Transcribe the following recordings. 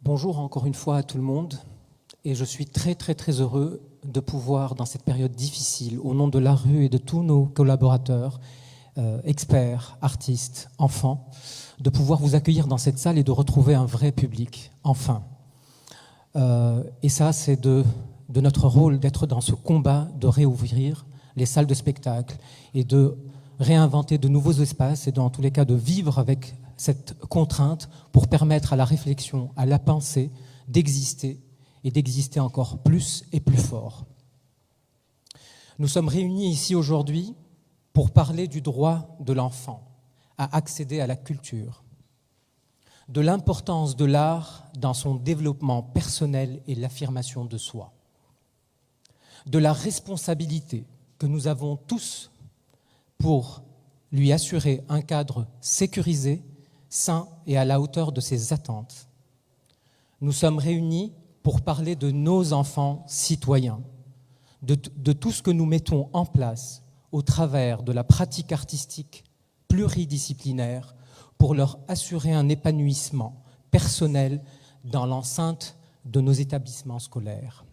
Bonjour encore une fois à tout le monde et je suis très heureux de pouvoir, dans cette période difficile, au nom de la rue et de tous nos collaborateurs, experts, artistes, enfants, de pouvoir vous accueillir dans cette salle et de retrouver un vrai public, enfin. Et ça, c'est de notre rôle d'être dans ce combat de réouvrir les salles de spectacle et de réinventer de nouveaux espaces et dans tous les cas de vivre avec cette contrainte pour permettre à la réflexion, à la pensée d'exister et d'exister encore plus et plus fort. Nous sommes réunis ici aujourd'hui pour parler du droit de l'enfant à accéder à la culture, de l'importance de l'art dans son développement personnel et l'affirmation de soi, de la responsabilité que nous avons tous pour lui assurer un cadre sécurisé, sain et à la hauteur de ses attentes. Nous sommes réunis pour parler de nos enfants citoyens, de tout ce que nous mettons en place au travers de la pratique artistique pluridisciplinaire pour leur assurer un épanouissement personnel dans l'enceinte de nos établissements scolaires.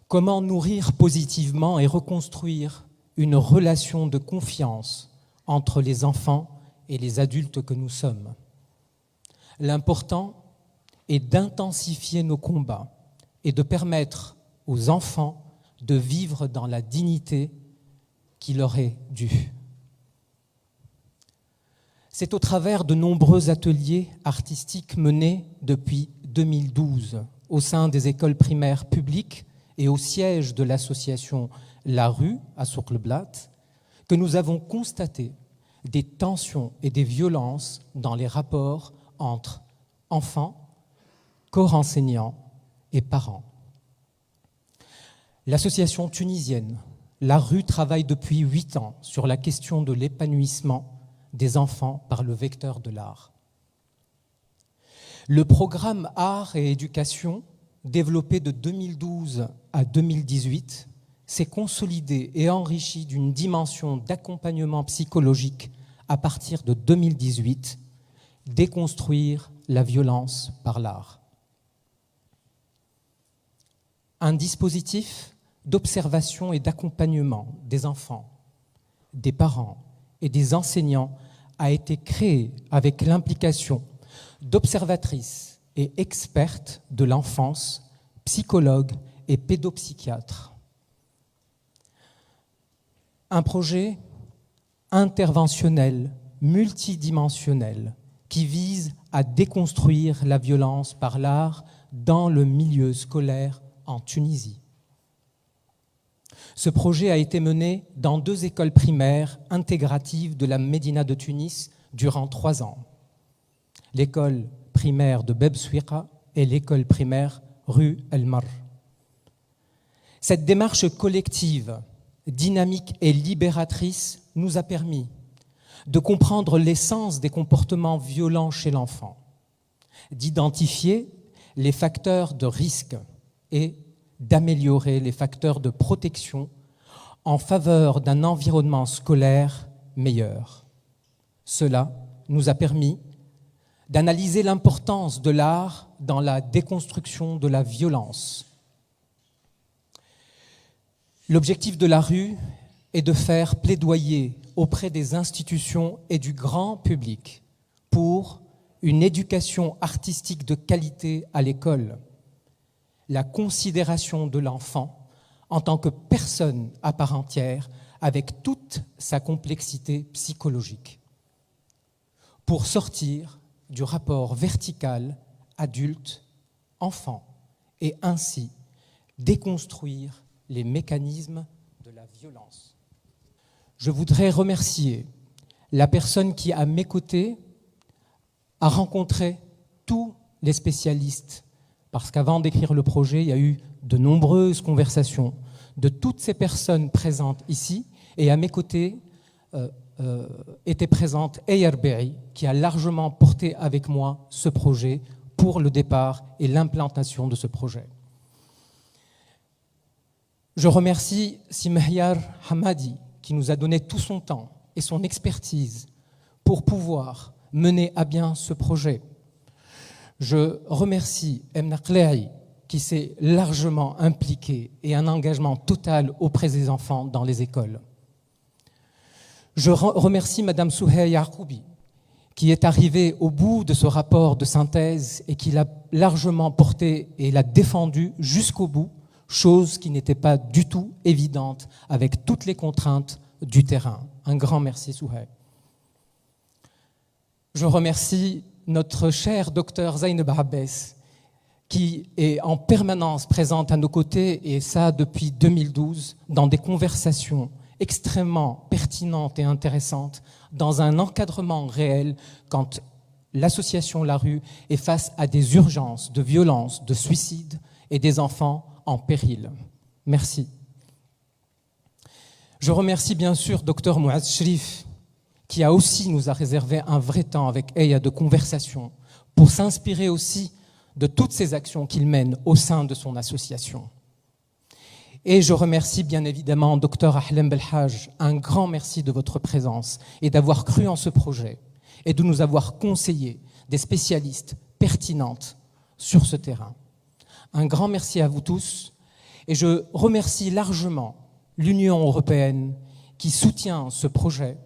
Comment nourrir positivement et reconstruire une relation de confiance entre les enfants et les adultes que nous sommes. L'important est d'intensifier nos combats et de permettre aux enfants de vivre dans la dignité qui leur est due. C'est au travers de nombreux ateliers artistiques menés depuis 2012 au sein des écoles primaires publiques et au siège de l'association La Rue à Sourcleblatt que nous avons constaté des tensions et des violences dans les rapports entre enfants, corps enseignants et parents. L'association tunisienne La Rue travaille depuis 8 ans sur la question de l'épanouissement des enfants par le vecteur de l'art. Le programme Art et Éducation, développé de 2012 à 2018, s'est consolidé et enrichi d'une dimension d'accompagnement psychologique à partir de 2018, déconstruire la violence par l'art. Un dispositif d'observation et d'accompagnement des enfants, des parents et des enseignants a été créé avec l'implication d'observatrices et expertes de l'enfance, psychologues et pédopsychiatres. Un projet interventionnel, multidimensionnel, qui vise à déconstruire la violence par l'art dans le milieu scolaire en Tunisie. Ce projet a été mené dans 2 écoles primaires intégratives de la Médina de Tunis durant 3 ans. L'école primaire de Bebsouika et l'école primaire rue El Mar. Cette démarche collective, dynamique et libératrice nous a permis de comprendre l'essence des comportements violents chez l'enfant, d'identifier les facteurs de risque et d'améliorer les facteurs de protection en faveur d'un environnement scolaire meilleur. Cela nous a permis d'analyser l'importance de l'art dans la déconstruction de la violence. L'objectif de La Rue est de faire plaidoyer auprès des institutions et du grand public pour une éducation artistique de qualité à l'école, la considération de l'enfant en tant que personne à part entière avec toute sa complexité psychologique, pour sortir du rapport vertical adulte-enfant et ainsi déconstruire les mécanismes de la violence. Je voudrais remercier la personne qui, à mes côtés, a rencontré tous les spécialistes, parce qu'avant d'écrire le projet, il y a eu de nombreuses conversations de toutes ces personnes présentes ici, et à mes côtés était présente Eyar Berry, qui a largement porté avec moi ce projet pour le départ et l'implantation de ce projet. Je remercie Simhyar Hamadi qui nous a donné tout son temps et son expertise pour pouvoir mener à bien ce projet. Je remercie Emna Qlai, qui s'est largement impliqué et un engagement total auprès des enfants dans les écoles. Je remercie Madame Souhey Yaqoubi, qui est arrivée au bout de ce rapport de synthèse et qui l'a largement porté et l'a défendu jusqu'au bout, chose qui n'était pas du tout évidente avec toutes les contraintes du terrain. Un grand merci, Souhey. Je remercie notre cher docteur Zainab Abbès, qui est en permanence présente à nos côtés, et ça depuis 2012, dans des conversations extrêmement pertinentes et intéressantes, dans un encadrement réel quand l'association La Rue est face à des urgences de violence, de suicide et des enfants en péril. Merci. Je remercie bien sûr Dr Mouaz Shrif, qui nous a réservé un vrai temps avec Eya de conversation pour s'inspirer aussi de toutes ces actions qu'il mène au sein de son association. Et je remercie bien évidemment Dr Ahlem Belhaj, un grand merci de votre présence et d'avoir cru en ce projet et de nous avoir conseillé des spécialistes pertinentes sur ce terrain. Un grand merci à vous tous et je remercie largement l'Union européenne qui soutient ce projet,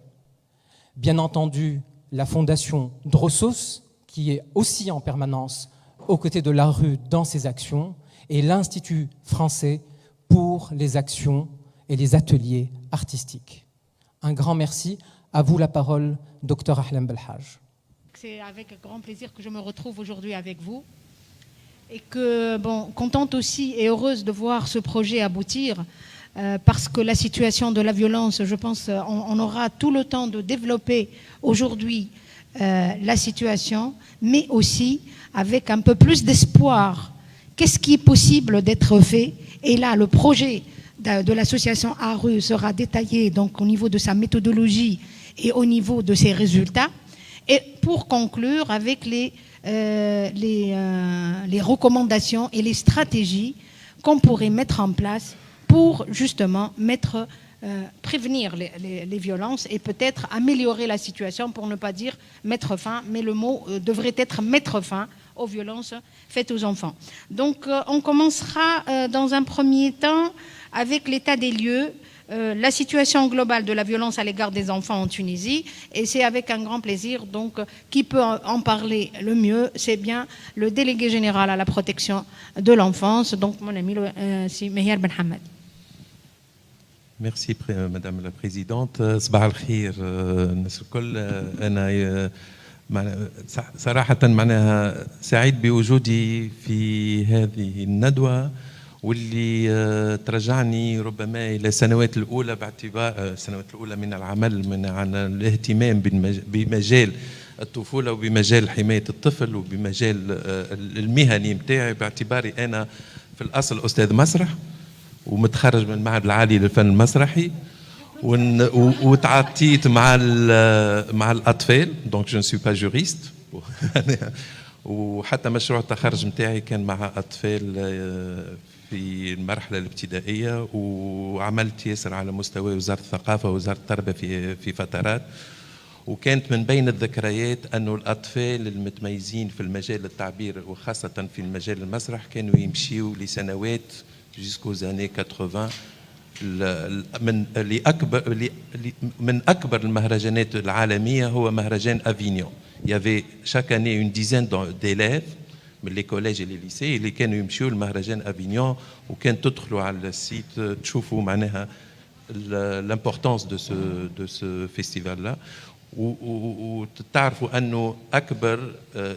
bien entendu la Fondation Drossos qui est aussi en permanence aux côtés de La Rue dans ses actions et l'Institut français pour les actions et les ateliers artistiques. Un grand merci. À vous la parole, Dr Ahlem Belhaj. C'est avec grand plaisir que je me retrouve aujourd'hui avec vous et que, contente aussi et heureuse de voir ce projet aboutir parce que la situation de la violence, je pense, on aura tout le temps de développer aujourd'hui la situation, mais aussi avec un peu plus d'espoir. Qu'est-ce qui est possible d'être fait? Et là, le projet de l'association ARU sera détaillé donc, au niveau de sa méthodologie et au niveau de ses résultats. Et pour conclure avec les recommandations et les stratégies qu'on pourrait mettre en place pour justement prévenir les violences et peut-être améliorer la situation, pour ne pas dire mettre fin, mais le mot devrait être mettre fin aux violences faites aux enfants. Donc on commencera dans un premier temps avec l'état des lieux, la situation globale de la violence à l'égard des enfants en Tunisie, et c'est avec un grand plaisir donc qui peut en parler le mieux, c'est bien le délégué général à la protection de l'enfance, donc mon ami c'est Meher Ben Hamad. Merci Madame la Présidente. صباح الخير الناس الكل. أنا صراحة معناها سعيد بوجودي في هذه الندوة واللي ترجعني ربما إلى السنوات الأولى باعتبار السنوات الأولى من العمل عن الاهتمام بمجال الطفولة وبمجال حماية الطفل وبمجال المهني متاعي باعتباري أنا في الأصل أستاذ مسرح ومتخرج من المعهد العالي للفن المسرحي وتعاطيت مع الاطفال دونك جو نسوي با جوريست وحتى مشروع التخرج نتاعي كان مع اطفال في المرحله الابتدائيه وعملت ياسر على مستوى وزاره الثقافه ووزاره التربيه في فترات وكانت من بين الذكريات انه الاطفال المتميزين في المجال التعبير وخاصه في المجال المسرح كانوا يمشيوا لسنوات jusqu'aux années 80 من أكبر المهرجانات العالمية هو مهرجان أفينيون. Il y avait chaque année une dizaine d'élèves من les collèges et les lycées اللي كانوا يمشيوا لمهرجان أفينيون وكان تدخلوا على السيت تشوفوا معناها l'importance de ce festival là وتعرفوا أنه أكبر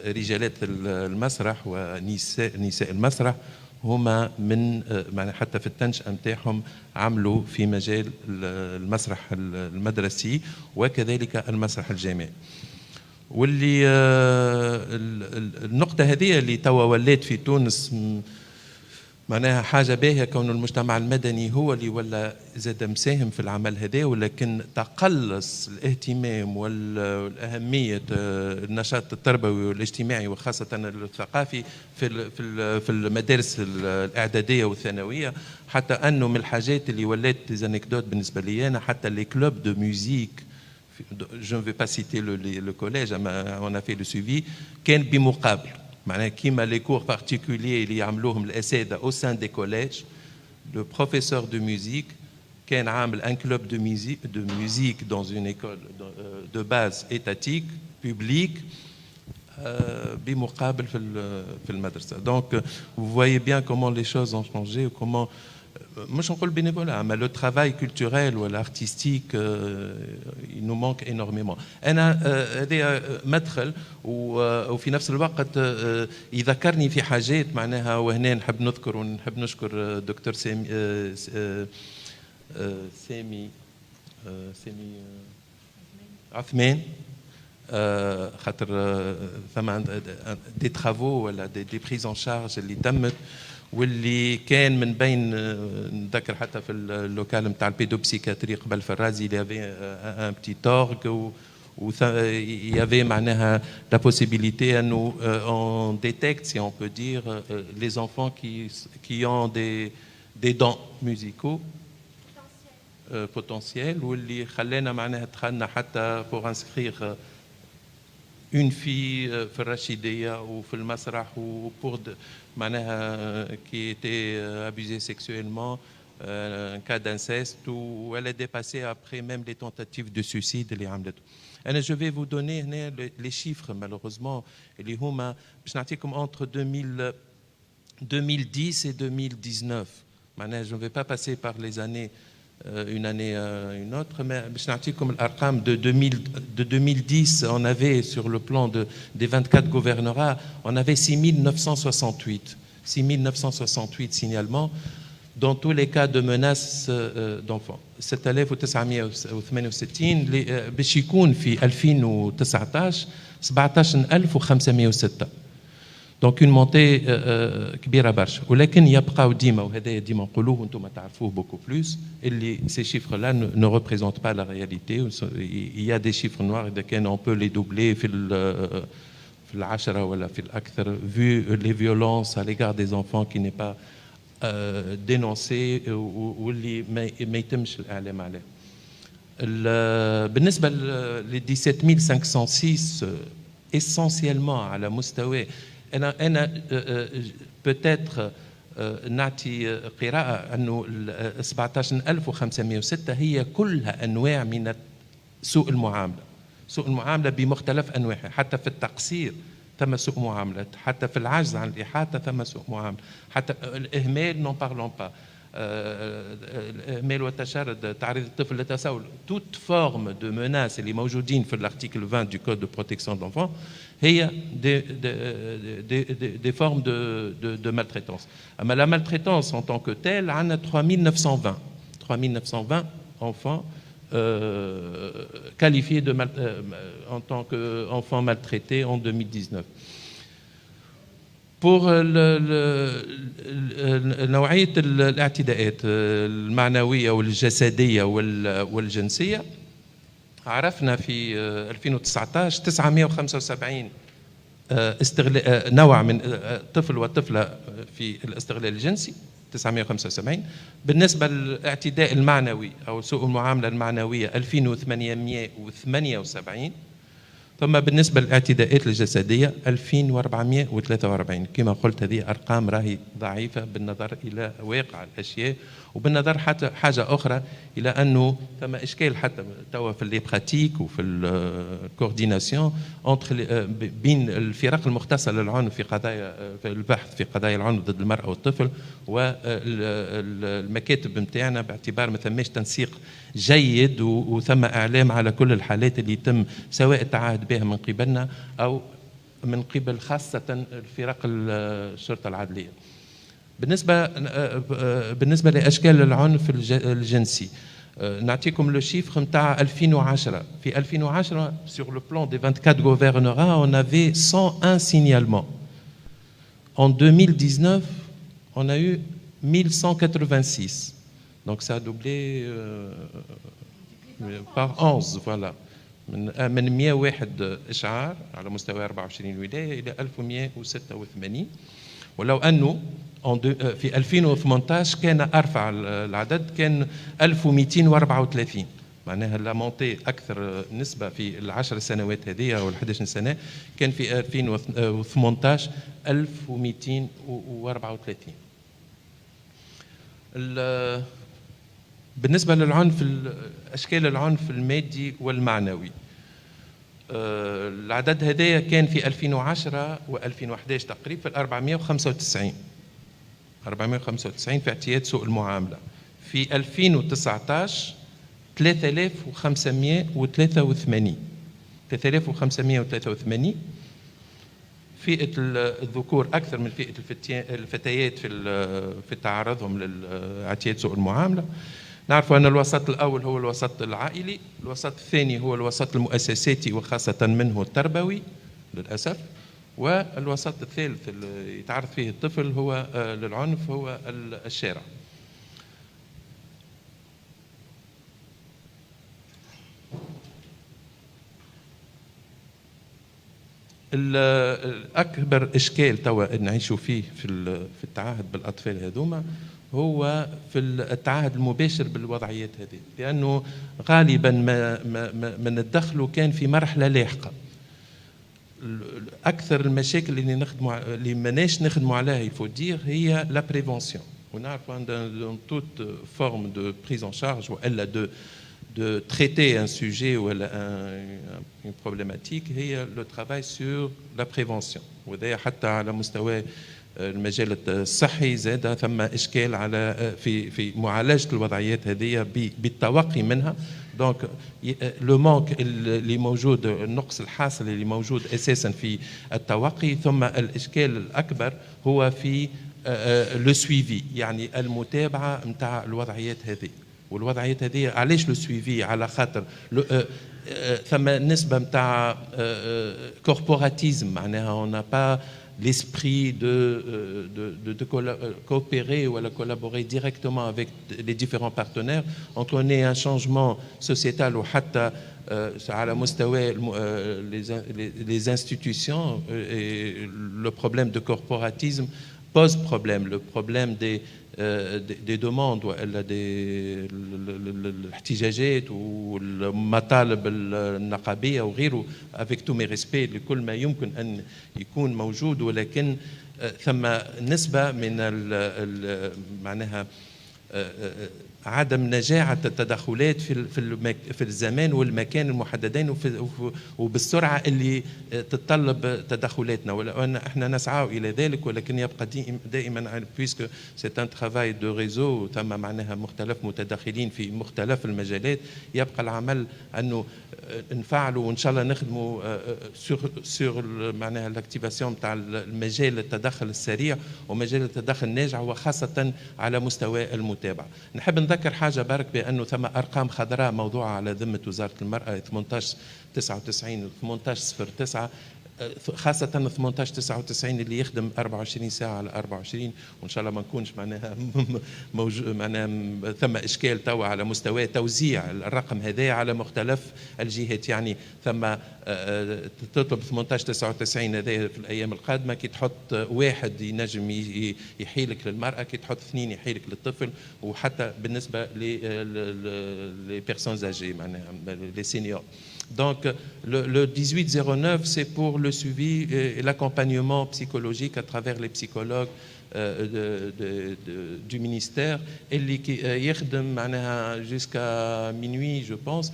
رجالات المسرح ونساء المسرح هما من يعني حتى في التنشئة نتاعهم عملوا في مجال المسرح المدرسي وكذلك المسرح الجامعي. واللي النقطة هذه اللي توا ولات في تونس معناها حاجة باهية كون المجتمع المدني هو اللي ولا زاد مساهم في العمل هذا ولكن تقلص الاهتمام والأهمية النشاط التربوي والاجتماعي وخاصة الثقافي في المدارس الإعدادية والثانوية حتى أنه من الحاجات اللي ولات زانكدوت بالنسبة لي أنا حتى les clubs de musique je ne vais pas citer le collège on a fait le suivi كان بمقابل معناها كيما les cours particuliers اللي يعملوهم الأساتذة au sein des collèges. Le professeur de musique كان عامل un club de musique dans une école de base étatique publique بمقابل في المدرسة. Donc vous voyez bien comment les choses ont changé, comment مش نقول bénévolat, mais le travail culturel ou l'artistique il nous manque énormément. أنا هذا مدخل وفي نفس الوقت يذكرني في حاجات معناها, وهنا نحب نذكر ونحب نشكر دكتور سامي عثمان, خاطر ثم دي ترافو ولا دي بريز ان شارج اللي تمت واللي كان من بين, نذكر حتى في اللوكال نتاع البيدوبسيكاتري قبل فرازي اللي avait un petit orgue où il y avait معناها la possibilité à nous on détecte, si on peut dire, les enfants qui ont des dons musicaux potentiels, واللي خلانا معناها دخلنا حتى pour inscrire une fille في الرشيدية وفي المسرح pour معناها qui était abusée sexuellement, un cas d'inceste où elle a dépassé après même les tentatives de suicide اللي عملته. أنا je vais vous donner هنا les chiffres malheureusement اللي هما باش نعطيكم entre 2010 et 2019. معناها je ne vais pas passer par les années une année à une autre, mais comme l'Arqam de 2010, on avait sur le plan des 24 gouvernorats, on avait 6968 signalements dans tous les cas de menaces d'enfants. 7968 باش يكون في 2019 17506. Donc une montée كبيرة برشا, ولكن يبقاو ديما, وهذا ديما نقولوه وانتم تعرفوه beaucoup plus, اللي ces chiffres-là ne représentent pas la réalité. Il y a des chiffres noirs إذا كان on peut les doubler في العشرة ولا في الأكثر, vu les violences à l'égard des enfants qui n'est pas dénoncé واللي ما يتمش الإعلام عليه. بالنسبة ل 17506 essentiellement على مستوى أنا peut-être نعطي قراءة أنه 17506 هي كلها أنواع من سوء المعاملة. سوء المعاملة بمختلف أنواعها, حتى في التقصير ثم سوء معاملة, حتى في العجز عن الإحاطة ثم سوء معاملة, حتى الإهمال n'en parlons pas, الإهمال والتشرد, تعريض الطفل للتسول, toute forme de menace اللي موجودين في l'article 20 du code de protection de l'enfant هي des formes de maltraitance. Mais la maltraitance en tant que telle, on a 3920 enfants qualifiés en tant qu'enfants maltraités en 2019. Pour نوعية الاعتداءات المعنوية والجسدية والجنسية, عرفنا في 2019 975 نوع من طفل وطفلة في الاستغلال الجنسي, 975. بالنسبة للاعتداء المعنوي أو سوء المعاملة المعنوية 2878. ثم بالنسبة للاعتداءات الجسدية 2443. كما قلت هذه أرقام راهي ضعيفة بالنظر إلى واقع الأشياء, وبالنظر حتى حاجة أخرى إلى أنه ثم إشكال حتى توا في لي براتيك وفي الكورديناسيون بين الفرق المختصة للعنف في قضايا, في البحث في قضايا العنف ضد المرأة والطفل والمكاتب نتاعنا, باعتبار ما ثماش تنسيق جيد وثم إعلام على كل الحالات اللي يتم سواء التعهد بها من قبلنا أو من قبل خاصة الفرق الشرطة العدلية. بالنسبة لأشكال العنف الجنسي, نعطيكم لو شيفر نتاع 2010. في 2010 sur le plan des 24 gouvernorats on avait 101 signalements. En 2019 on a eu 1186. Donc ça a doublé par 11, voilà. من 101 إشعار على مستوى 24 ولاية إلى 1186. ولو أنه في 2018 كان أرفع العدد, كان 1234. معناها لا مونتي اكثر نسبه في العشر سنوات هذه او ال11 سنه كان في 2018 1234. بالنسبه للعنف، اشكال العنف المادي والمعنوي، العدد هذايا كان في 2010 و2011 تقريبا في 495 في اعتياد سوء المعامله. في 2019 3583 فئة الذكور أكثر من فئة الفتيات في تعرضهم لاعتياد سوء المعاملة. نعرف أن الوسط الأول هو الوسط العائلي، الوسط الثاني هو الوسط المؤسساتي وخاصة منه التربوي للأسف، والوسط الثالث اللي يتعرض فيه الطفل هو للعنف هو الشارع. الأكبر إشكال توا نعيشوا فيه في التعاهد بالأطفال هذوما هو في التعاهد المباشر بالوضعيات هذه، لأنه غالبا ما ندخلوا كان في مرحلة لاحقة. أكثر المشاكل اللي ماناش نخدموا عليها يفودير هي لا بريفونسيون. ونعرف أن toute forme de prise en charge وإلا de traiter un sujet ou une problématique هي le travail sur la prévention. وذا حتى على مستوى المجال الصحي زاد ثم إشكال على في معالجة الوضعيات هذه بالتوقي منها. دونك لو مانك اللي موجود، النقص الحاصل اللي موجود أساسا في التوقي، ثم الإشكال الأكبر هو في لو سويفي، يعني المتابعة نتاع الوضعيات هذه. والوضعيات هذه علاش لو سويفي؟ على خاطر ثم نسبة نتاع كوربوراتيزم، معناها on n'a pas l'esprit de coopérer ou de collaborer directement avec les différents partenaires. On connaît un changement sociétal وحتى على مستوى les institutions, et le problème de corporatisme pose problème. Le problème des demandes ولا الاحتجاجات والمطالب النقابيه وغيره، avec tous mes respects لكل ما يمكن ان يكون موجود، ولكن ثم نسبه من معناها عدم نجاعة التدخلات في الزمان والمكان المحددين وبالسرعة اللي تتطلب تدخلاتنا، ولو أن احنا نسعى إلى ذلك، ولكن يبقى دائما بويسكو سي ان ترافاي دو ريزو، ثم معناها مختلف متداخلين في مختلف المجالات، يبقى العمل أنه نفعلوا وإن شاء الله نخدموا سور معناها الاكتيفاسيون تاع المجال التدخل السريع ومجال التدخل الناجع، وخاصة على مستوى المتابعة. نحب نذكر حاجة برك بأنه ثم أرقام خضراء موضوعة على ذمة وزارة المرأة 1899 و 1809، خاصة 1899 اللي يخدم 24 ساعة على 24، وإن شاء الله ما نكونش معناها معناها ثم إشكال توا على مستوى توزيع الرقم هذا على مختلف الجهات. يعني ثم تطلب 1899 هذا في الأيام القادمة، كي تحط واحد ينجم يحيلك للمرأة، كي تحط اثنين يحيلك للطفل، وحتى بالنسبة لي بيرسونز اجي معناها لي سينيور. Donc le 1809 c'est pour le suivi et l'accompagnement psychologique à travers les psychologues du ministère اللي يخدم معناها jusqu'à minuit je pense,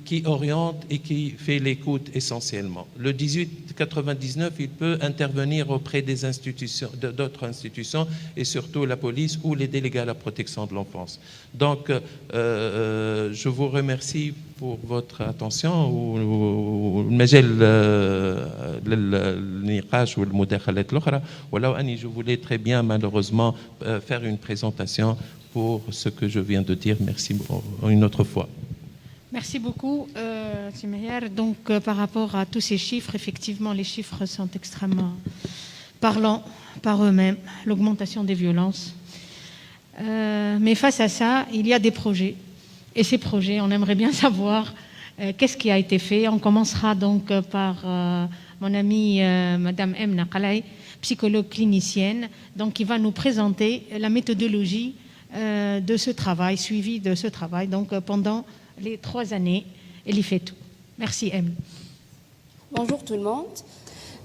qui oriente et qui fait l'écoute essentiellement. Le 1899 il peut intervenir auprès des institutions, d'autres institutions et surtout la police ou les délégués à la protection de l'enfance. Donc je vous remercie pour votre attention والمجال للنقاش والمداخلات الأخرى. ولو أني je voulais très bien malheureusement faire une présentation pour ce que je viens de dire. Merci une autre fois. Merci beaucoup, Simeyer. Donc, par rapport à tous ces chiffres, effectivement, les chiffres sont extrêmement parlants par eux-mêmes, l'augmentation des violences. Mais face à ça, il y a des projets. Et ces projets, on aimerait bien savoir qu'est-ce qui a été fait. On commencera donc par mon amie Madame Emna Qalay, psychologue clinicienne, donc qui va nous présenter la méthodologie de ce travail, suivi de ce travail, donc pendant les 3 années, elle y fait tout. Merci, M. Bonjour tout le monde.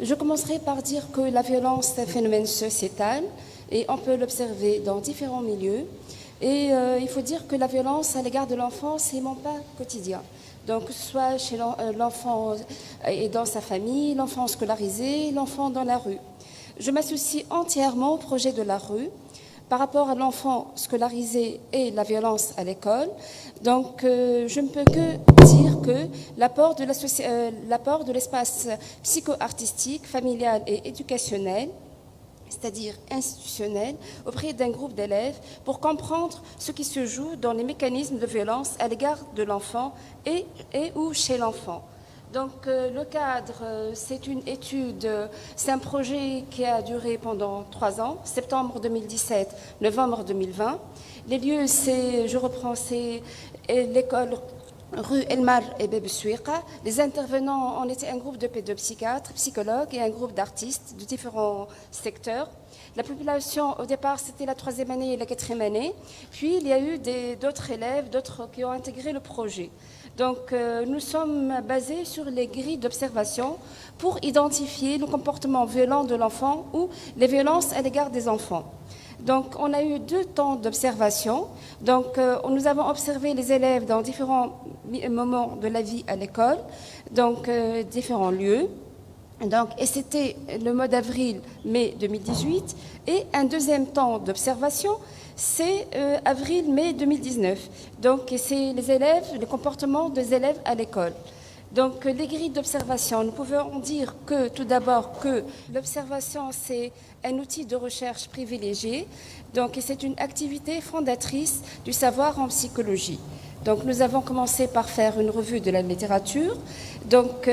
Je commencerai par dire que la violence est un phénomène sociétal et on peut l'observer dans différents milieux. Et il faut dire que la violence à l'égard de l'enfant, c'est mon pas quotidien. Donc, que ce soit chez l'enfant et dans sa famille, l'enfant scolarisé, l'enfant dans la rue. Je m'associe entièrement au projet de la rue par rapport à l'enfant scolarisé et la violence à l'école. Donc, je ne peux que dire que l'apport de l'espace psycho-artistique, familial et éducationnel, c'est-à-dire institutionnel, auprès d'un groupe d'élèves pour comprendre ce qui se joue dans les mécanismes de violence à l'égard de l'enfant et ou chez l'enfant. Donc le cadre, c'est une étude, c'est un projet qui a duré pendant 3 ans, septembre 2017, novembre 2020. Les lieux, je reprends, c'est l'école rue Elmar et Bebesouika. Les intervenants, on était un groupe de pédopsychiatres, psychologues et un groupe d'artistes de différents secteurs. La population, au départ, c'était la 3e année et la 4e année. Puis, il y a eu d'autres élèves, d'autres qui ont intégré le projet. Donc, nous sommes basés sur les grilles d'observation pour identifier le comportement violent de l'enfant ou les violences à l'égard des enfants. Donc, on a eu 2 temps d'observation. Donc, nous avons observé les élèves dans différents moments de la vie à l'école, donc différents lieux. Donc, et c'était le mois d'avril-mai 2018. Et un deuxième temps d'observation, c'est avril-mai 2019. Donc, c'est les comportements des élèves à l'école. Donc, les grilles d'observation, nous pouvons dire que, tout d'abord, que l'observation, c'est un outil de recherche privilégié. Donc, c'est une activité fondatrice du savoir en psychologie. Donc, nous avons commencé par faire une revue de la littérature. Donc,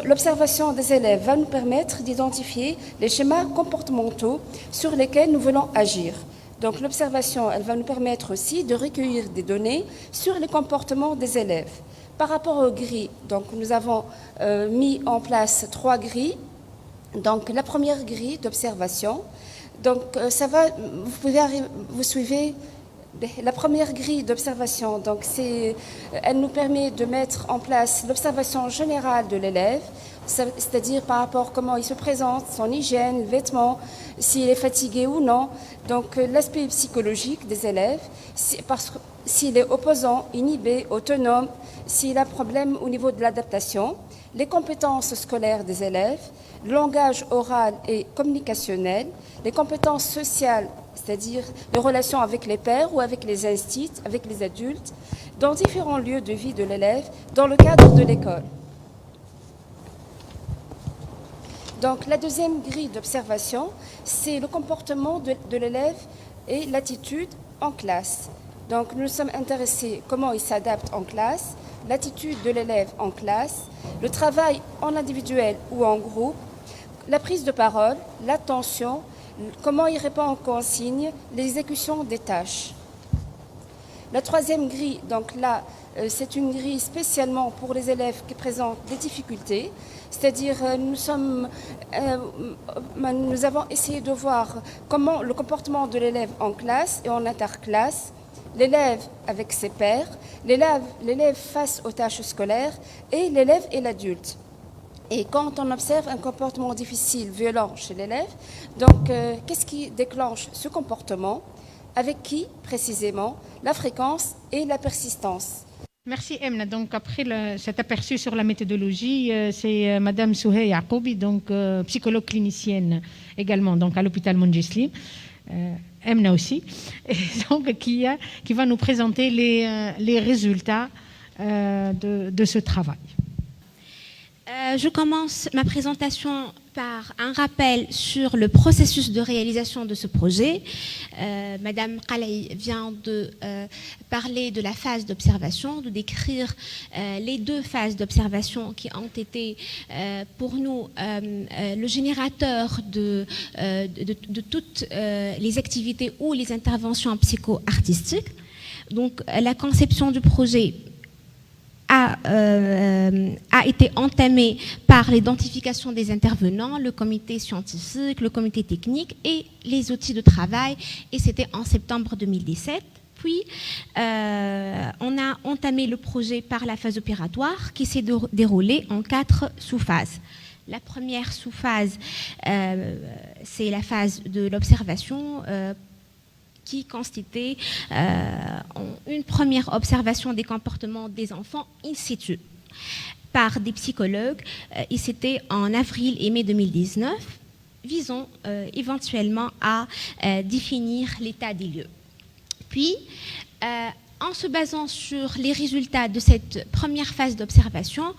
l'observation des élèves va nous permettre d'identifier les schémas comportementaux sur lesquels nous voulons agir. Donc, l'observation, elle va nous permettre aussi de recueillir des données sur les comportements des élèves. Par rapport aux grilles, donc, nous avons mis en place 3 grilles. Donc, la première grille d'observation, donc, ça va, vous suivez. La première grille d'observation, donc elle nous permet de mettre en place l'observation générale de l'élève, c'est-à-dire par rapport à comment il se présente, son hygiène, le vêtement, s'il est fatigué ou non. Donc l'aspect psychologique des élèves, s'il est opposant, inhibé, autonome, s'il a problème au niveau de l'adaptation, les compétences scolaires des élèves, le langage oral et communicationnel, les compétences sociales, c'est-à-dire les relations avec les pairs ou avec les instituts, avec les adultes, dans différents lieux de vie de l'élève, dans le cadre de l'école. Donc, la deuxième grille d'observation, c'est le comportement de l'élève et l'attitude en classe. Donc, nous nous sommes intéressés comment il s'adapte en classe, l'attitude de l'élève en classe, le travail en individuel ou en groupe, la prise de parole, l'attention, comment il répond aux consignes, l'exécution des tâches. La troisième grille, donc là, c'est une grille spécialement pour les élèves qui présentent des difficultés, c'est-à-dire nous avons essayé de voir comment le comportement de l'élève en classe et en interclasse, l'élève avec ses pairs, l'élève face aux tâches scolaires et l'élève et l'adulte. Et quand on observe un comportement difficile, violent chez l'élève, donc qu'est-ce qui déclenche ce comportement? Avec qui précisément? La fréquence et la persistance. Merci Emna. Donc après cet aperçu sur la méthodologie, c'est Madame Souhey Yacoubi, donc psychologue clinicienne également, donc à l'hôpital Mondjeslim. Emna aussi, et donc qui va nous présenter les résultats de ce travail. Je commence ma présentation par un rappel sur le processus de réalisation de ce projet. Madame Qalay vient de parler de la phase d'observation, de décrire les 2 phases d'observation qui ont été pour nous le générateur de toutes les activités ou les interventions psycho-artistiques. Donc la conception du projet a été entamée par l'identification des intervenants, le comité scientifique, le comité technique et les outils de travail, et c'était en septembre 2017. Puis, on a entamé le projet par la phase opératoire qui s'est déroulée en 4 sous-phases. La première sous-phase, c'est la phase de l'observation qui consistait en une première observation des comportements des enfants in situ par des psychologues, et c'était en avril et mai 2019, visant éventuellement à définir l'état des lieux. Puis, en se basant sur les résultats de cette première phase d'observation,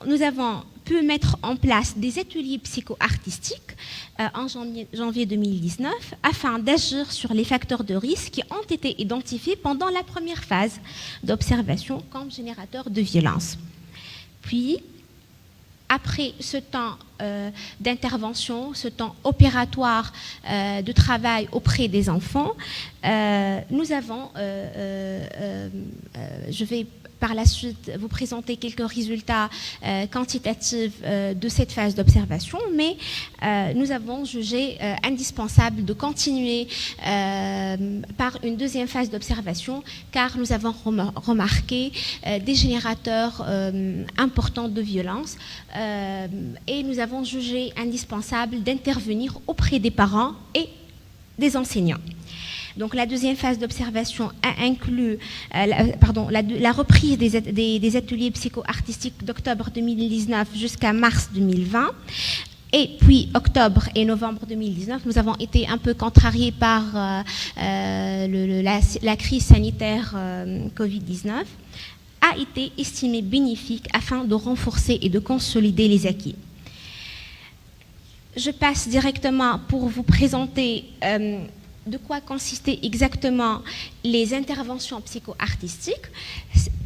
nous avons pu mettre en place des ateliers psycho-artistiques en janvier 2019 afin d'agir sur les facteurs de risque qui ont été identifiés pendant la première phase d'observation comme générateurs de violence. Puis, après ce temps d'intervention, ce temps opératoire de travail auprès des enfants, nous avons, je vais par la suite vous présenter quelques résultats quantitatifs de cette phase d'observation, mais nous avons jugé indispensable de continuer par une deuxième phase d'observation, car nous avons remarqué des générateurs importants de violence et nous avons jugé indispensable d'intervenir auprès des parents et des enseignants. Donc la deuxième phase d'observation a inclus la reprise des ateliers psycho-artistiques d'octobre 2019 jusqu'à mars 2020. Et puis octobre et novembre 2019, nous avons été un peu contrariés par la crise sanitaire Covid-19, a été estimé bénéfique afin de renforcer et de consolider les acquis. Je passe directement pour vous présenter de quoi consistaient exactement les interventions psycho-artistiques.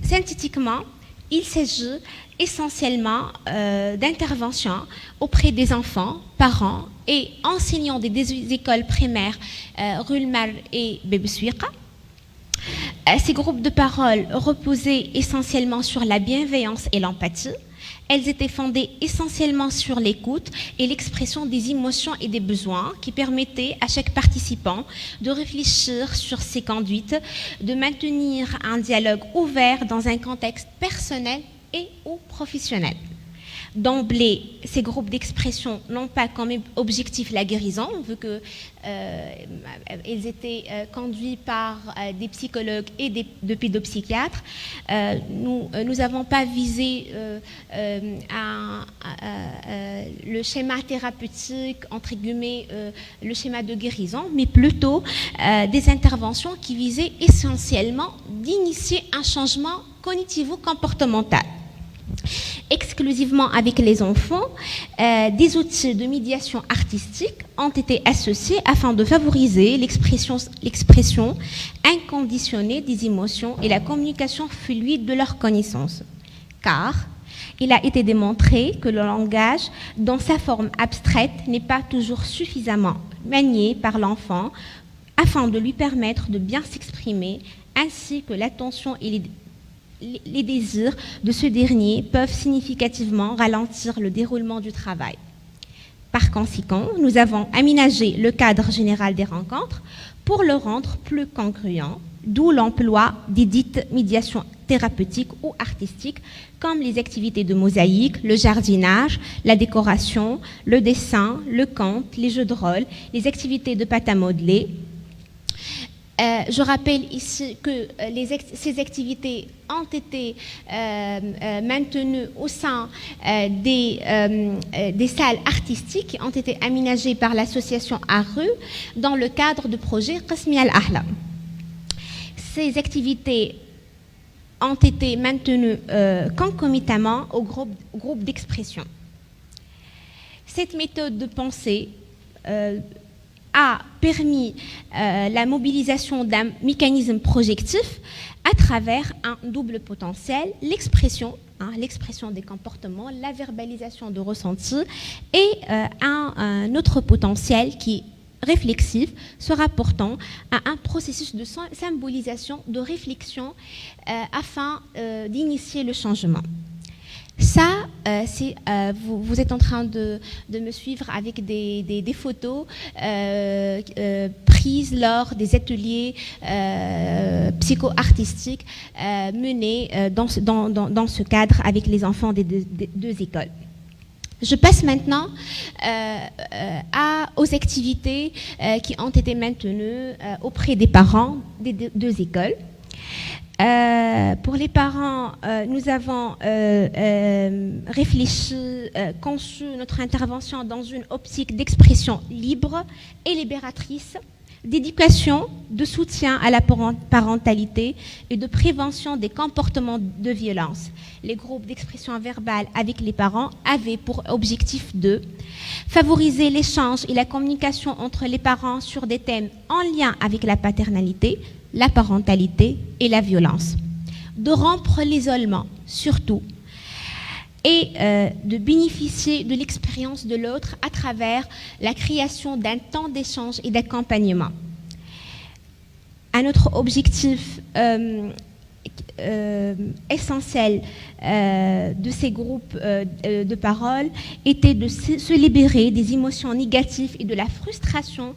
Synthétiquement, il s'agit essentiellement d'interventions auprès des enfants, parents et enseignants des écoles primaires Rulmar et Bebesouiqa. Ces groupes de parole reposaient essentiellement sur la bienveillance et l'empathie. Elles étaient fondées essentiellement sur l'écoute et l'expression des émotions et des besoins qui permettaient à chaque participant de réfléchir sur ses conduites, de maintenir un dialogue ouvert dans un contexte personnel et ou professionnel. D'emblée, ces groupes d'expression n'ont pas comme objectif la guérison, vu qu'ils étaient conduits par des psychologues et de pédopsychiatres. Nous n'avons pas visé le schéma thérapeutique, entre guillemets, le schéma de guérison, mais plutôt des interventions qui visaient essentiellement d'initier un changement cognitivo-comportemental. Exclusivement avec les enfants, des outils de médiation artistique ont été associés afin de favoriser l'expression inconditionnée des émotions et la communication fluide de leurs connaissances. Car il a été démontré que le langage, dans sa forme abstraite, n'est pas toujours suffisamment manié par l'enfant afin de lui permettre de bien s'exprimer, ainsi que l'attention et les désirs de ce dernier peuvent significativement ralentir le déroulement du travail. Par conséquent, nous avons aménagé le cadre général des rencontres pour le rendre plus congruent, d'où l'emploi des dites médiations thérapeutiques ou artistiques comme les activités de mosaïque, le jardinage, la décoration, le dessin, le conte, les jeux de rôle, les activités de pâte à modeler. Je rappelle ici que ces activités ont été maintenues au sein des salles artistiques qui ont été aménagées par l'association ARU dans le cadre du projet Qasmi Al-Ahla. Ces activités ont été maintenues concomitamment au groupe d'expression. Cette méthode de pensée a permis la mobilisation d'un mécanisme projectif à travers un double potentiel, l'expression des comportements, la verbalisation de ressentis, et un autre potentiel qui est réflexif, se rapportant à un processus de symbolisation, de réflexion afin d'initier le changement. Ça, vous êtes en train de me suivre avec des photos prises prises lors des ateliers psycho-artistiques menés dans ce cadre avec les enfants des deux écoles. Je passe maintenant aux activités qui ont été maintenues auprès des parents des deux écoles. Pour les parents, nous avons conçu notre intervention dans une optique d'expression libre et libératrice, d'éducation, de soutien à la parentalité et de prévention des comportements de violence. Les groupes d'expression verbale avec les parents avaient pour objectif de favoriser l'échange et la communication entre les parents sur des thèmes en lien avec la paternalité, la parentalité et la violence, de rompre l'isolement surtout, et de bénéficier de l'expérience de l'autre à travers la création d'un temps d'échange et d'accompagnement. Un autre objectif essentiel de ces groupes de parole était de se libérer des émotions négatives et de la frustration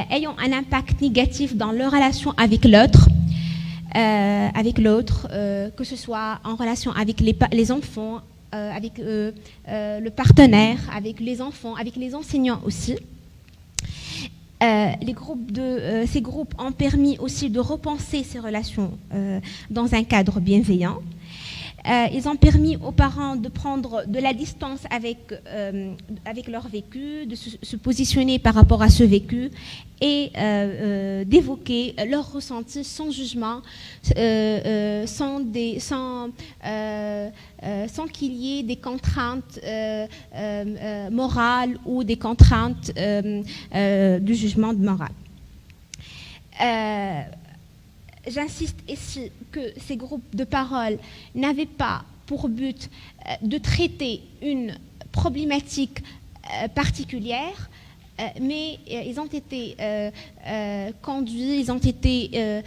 ayant un impact négatif dans leur relation avec l'autre, que ce soit en relation avec les enfants, avec le partenaire, avec les enfants, avec les enseignants aussi. Ces groupes ont permis aussi de repenser ces relations dans un cadre bienveillant. Ils ont permis aux parents de prendre de la distance avec leur vécu, de se positionner par rapport à ce vécu et d'évoquer leurs ressentis sans jugement, sans qu'il y ait des contraintes morales ou des contraintes du jugement moral. J'insiste ici que ces groupes de parole n'avaient pas pour but de traiter une problématique particulière, mais ils ont été conduits, ils ont été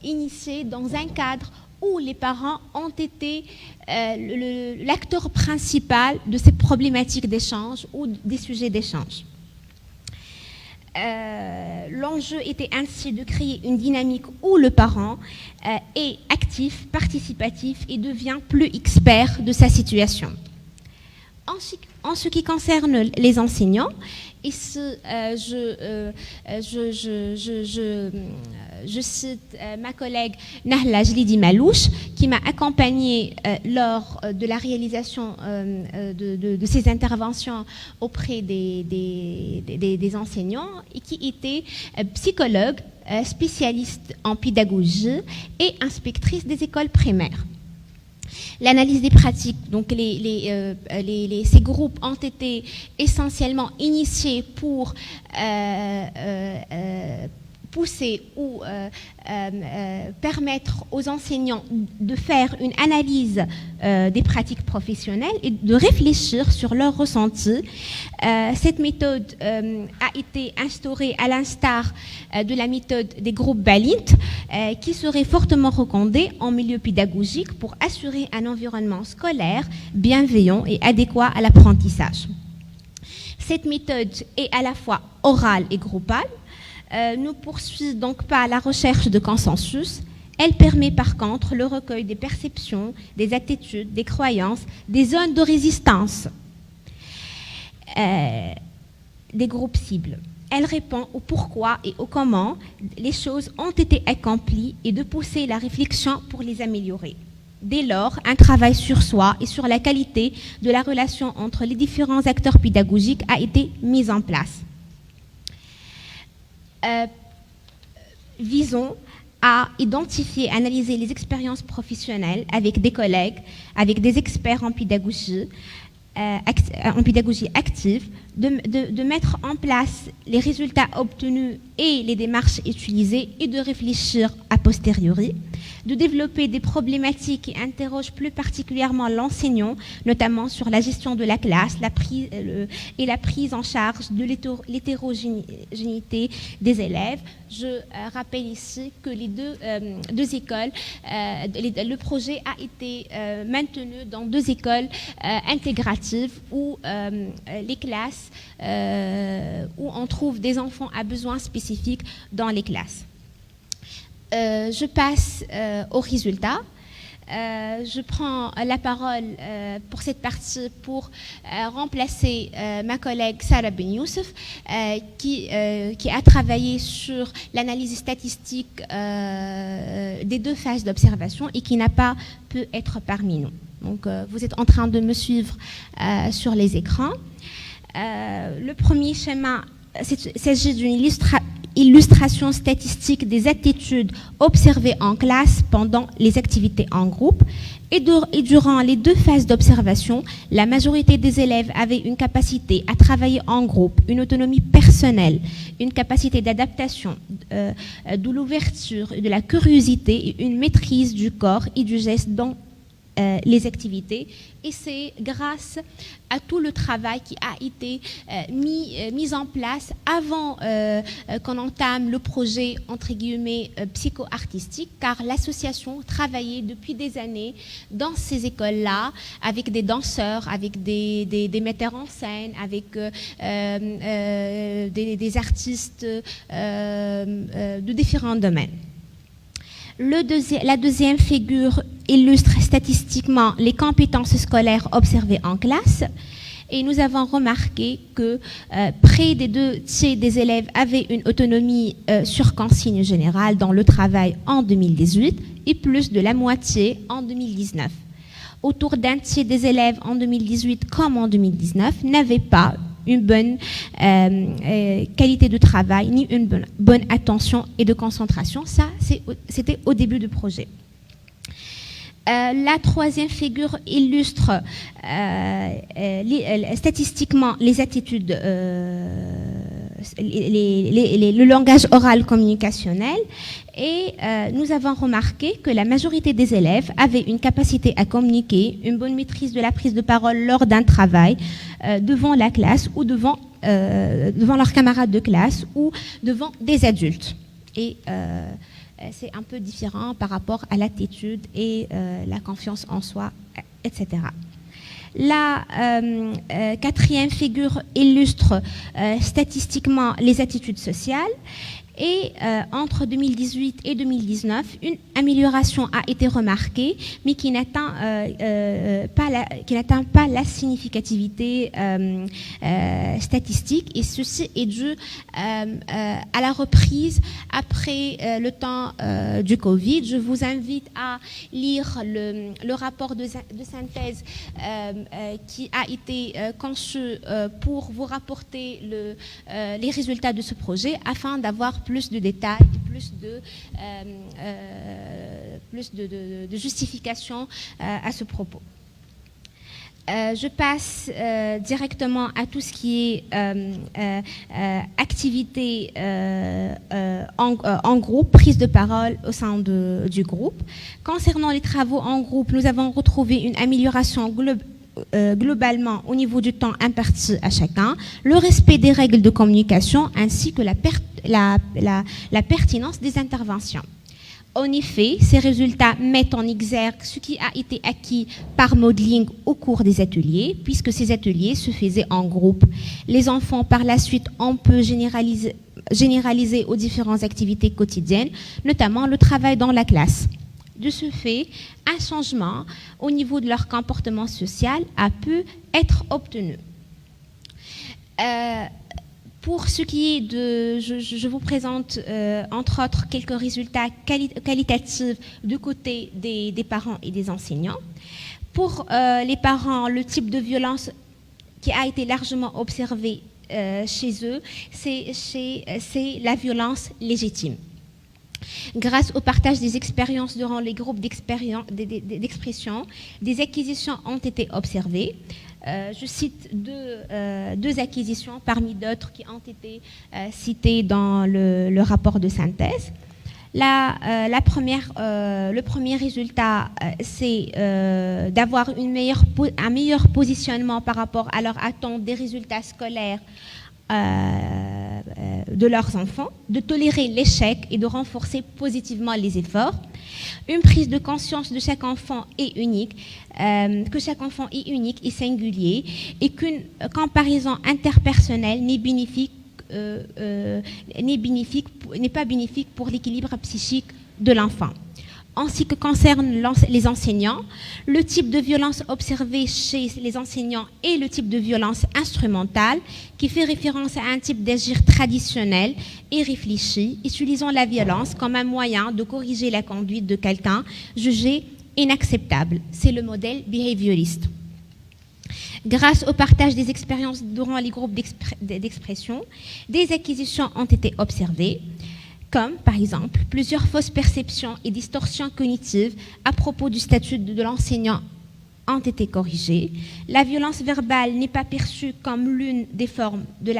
initiés dans un cadre où les parents ont été l'acteur principal de ces problématiques d'échange ou des sujets d'échange. L'enjeu était ainsi de créer une dynamique où le parent est actif, participatif et devient plus expert de sa situation. En ce qui concerne les enseignants, ici je cite ma collègue Nahla Jlidi Malouche qui m'a accompagnée lors de la réalisation de ces interventions auprès des enseignants et qui était psychologue, spécialiste en pédagogie et inspectrice des écoles primaires. L'analyse des pratiques, donc ces groupes ont été essentiellement initiés pour pousser ou permettre aux enseignants de faire une analyse des pratiques professionnelles et de réfléchir sur leurs ressentis. Cette méthode a été instaurée à l'instar de la méthode des groupes Balint qui serait fortement recommandée en milieu pédagogique pour assurer un environnement scolaire bienveillant et adéquat à l'apprentissage. Cette méthode est à la fois orale et groupale. Ne poursuit donc pas la recherche de consensus. Elle permet par contre le recueil des perceptions, des attitudes, des croyances, des zones de résistance des groupes cibles. Elle répond au pourquoi et au comment les choses ont été accomplies et de pousser la réflexion pour les améliorer. Dès lors, un travail sur soi et sur la qualité de la relation entre les différents acteurs pédagogiques a été mis en place. Visons à identifier, analyser les expériences professionnelles avec des collègues, avec des experts en pédagogie active, de mettre en place les résultats obtenus et les démarches utilisées et de réfléchir a posteriori de développer des problématiques qui interrogent plus particulièrement l'enseignant, notamment sur la gestion de la classe et la prise en charge de l'hétérogénéité des élèves. Je rappelle ici que les deux écoles, le projet a été maintenu dans 2 écoles intégratives où les classes, où on trouve des enfants à besoins spécifiques dans les classes. Je passe aux résultats. Je prends la parole pour cette partie pour remplacer ma collègue Sarah Ben Youssef qui a travaillé sur l'analyse statistique des 2 phases d'observation et qui n'a pas pu être parmi nous. Donc vous êtes en train de me suivre sur les écrans. Le premier schéma, il s'agit d'une illustration statistique des attitudes observées en classe pendant les activités en groupe. Et durant les 2 phases d'observation, la majorité des élèves avaient une capacité à travailler en groupe, une autonomie personnelle, une capacité d'adaptation, de l'ouverture, de la curiosité et une maîtrise du corps et du geste dans les activités. Et c'est grâce à tout le travail qui a été mis en place avant qu'on entame le projet entre guillemets psycho-artistique, car l'association travaillait depuis des années dans ces écoles-là avec des danseurs, avec des metteurs en scène, avec des artistes de différents domaines. La deuxième figure illustre statistiquement les compétences scolaires observées en classe. Et nous avons remarqué que près des 2/3 des élèves avaient une autonomie sur consigne générale dans le travail en 2018 et plus de la moitié en 2019. Autour d'1/3 des élèves en 2018 comme en 2019 n'avaient pas une bonne qualité de travail, ni une bonne attention et de concentration. Ça, c'était au début du projet. La troisième figure illustre statistiquement les attitudes, le langage oral communicationnel. Et nous avons remarqué que la majorité des élèves avaient une capacité à communiquer, une bonne maîtrise de la prise de parole lors d'un travail devant la classe ou devant leurs camarades de classe ou devant des adultes. Et c'est un peu différent par rapport à l'attitude et la confiance en soi, etc. La quatrième figure illustre statistiquement les attitudes sociales. Et entre 2018 et 2019, une amélioration a été remarquée, mais qui n'atteint pas la significativité statistique. Et ceci est dû à la reprise après le temps du Covid. Je vous invite à lire le rapport de synthèse qui a été conçu pour vous rapporter les résultats de ce projet afin d'avoir plus de détails, plus de justification à ce propos. Je passe directement à tout ce qui est activité en groupe, prise de parole au sein du groupe. Concernant les travaux en groupe, nous avons retrouvé une amélioration globalement au niveau du temps imparti à chacun, le respect des règles de communication ainsi que la pertinence des interventions. En effet, ces résultats mettent en exergue ce qui a été acquis par modeling au cours des ateliers, puisque ces ateliers se faisaient en groupe. Les enfants, par la suite, ont pu généraliser aux différentes activités quotidiennes, notamment le travail dans la classe. De ce fait, un changement au niveau de leur comportement social a pu être obtenu. Pour ce qui est de... Je vous présente, entre autres, quelques résultats qualitatifs du côté des parents et des enseignants. Pour les parents, le type de violence qui a été largement observé chez eux, c'est la violence légitime. Grâce au partage des expériences durant les groupes d'expression, des acquisitions ont été observées. Je cite deux acquisitions parmi d'autres qui ont été citées dans le rapport de synthèse. Le premier résultat, c'est d'avoir un meilleur positionnement par rapport à leur attente des résultats scolaires de leurs enfants, de tolérer l'échec et de renforcer positivement les efforts. Une prise de conscience de chaque enfant est unique, que chaque enfant est unique et singulier, et qu'une comparaison interpersonnelle n'est pas bénéfique pour l'équilibre psychique de l'enfant. En ce qui concerne les enseignants, le type de violence observé chez les enseignants est le type de violence instrumentale qui fait référence à un type d'agir traditionnel et réfléchi, utilisant la violence comme un moyen de corriger la conduite de quelqu'un jugé inacceptable. C'est le modèle behavioriste. Grâce au partage des expériences durant les groupes d'expression, des acquisitions ont été observées, comme par exemple plusieurs fausses perceptions et distorsions cognitives à propos du statut de l'enseignant ont été corrigées. La violence verbale n'est pas perçue comme l'une des formes de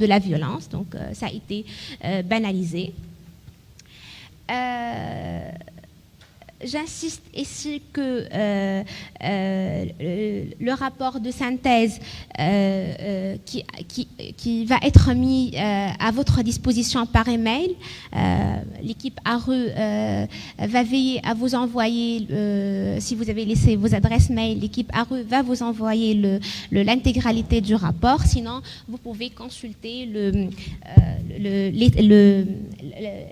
la violence, donc ça a été banalisé. J'insiste ici que le rapport de synthèse qui va être mis à votre disposition par email, l'équipe ARE va veiller à vous envoyer, si vous avez laissé vos adresses mail, l'équipe ARE va vous envoyer l'intégralité du rapport. Sinon, vous pouvez consulter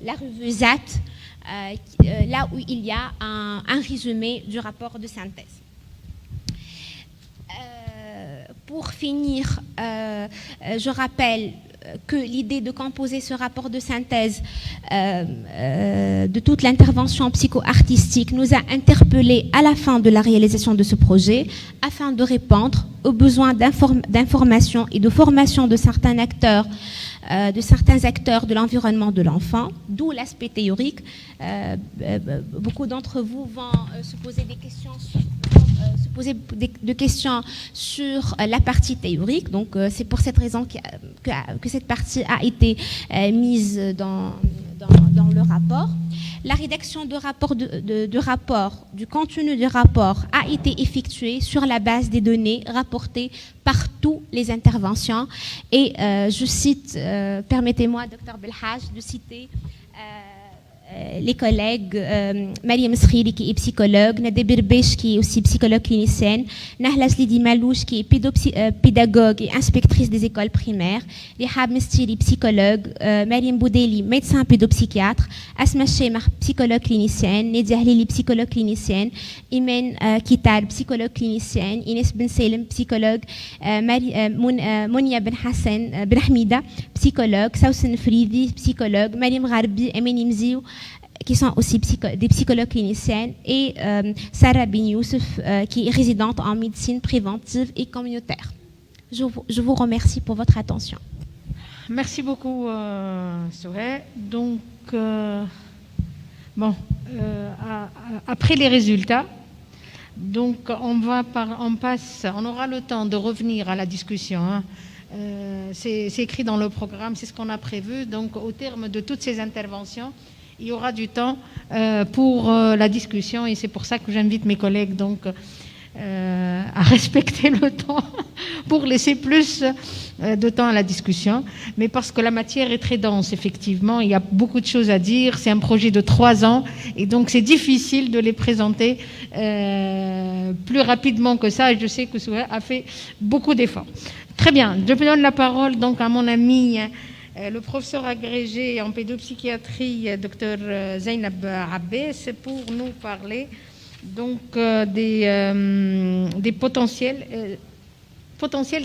la revue ZAT, là où il y a un résumé du rapport de synthèse. Pour finir, je rappelle que l'idée de composer ce rapport de synthèse de toute l'intervention psycho-artistique nous a interpellés à la fin de la réalisation de ce projet afin de répondre aux besoins d'information et de formation de certains acteurs de l'environnement de l'enfant, d'où l'aspect théorique. Beaucoup d'entre vous vont se poser des questions sur la partie théorique. Donc, c'est pour cette raison que cette partie a été mise dans le rapport. La rédaction du contenu du rapport a été effectuée sur la base des données rapportées par toutes les interventions. Et je cite, permettez-moi, Dr Belhaj, de citer les collègues Mariam Skhiri qui est psychologue, Nada Birbesh qui est aussi psychologue clinicienne, Nahla Slidi Malouche qui est pédagogue et inspectrice des écoles primaires, Rihab Mestiri psychologue, Mariam Boudeli médecin pédopsychiatre, Asma Chemar psychologue clinicienne, Nedia Hlili psychologue clinicienne, Imen Kital psychologue clinicienne, Ines Ben Selem psychologue, Monia Ben Hassan Ben Hamida psychologue, Sausen Fridi psychologue, Mariam Gharbi, Emen Imziou qui sont aussi des psychologues cliniciennes, et Sarah Ben Youssef, qui est résidente en médecine préventive et communautaire. Je vous remercie pour votre attention. Merci beaucoup, Souhait. Donc, après les résultats, donc on aura le temps de revenir à la discussion. Hein. C'est écrit dans le programme, c'est ce qu'on a prévu. Donc, au terme de toutes ces interventions, il y aura du temps pour la discussion, et c'est pour ça que j'invite mes collègues donc à respecter le temps pour laisser plus de temps à la discussion, mais parce que la matière est très dense, effectivement, il y a beaucoup de choses à dire, c'est un projet de 3 ans, et donc c'est difficile de les présenter plus rapidement que ça, et je sais que Souhait a fait beaucoup d'efforts. Très bien, je donne la parole donc à mon ami le professeur agrégé en pédopsychiatrie, Dr Zainab Abbès, pour nous parler donc des potentiels et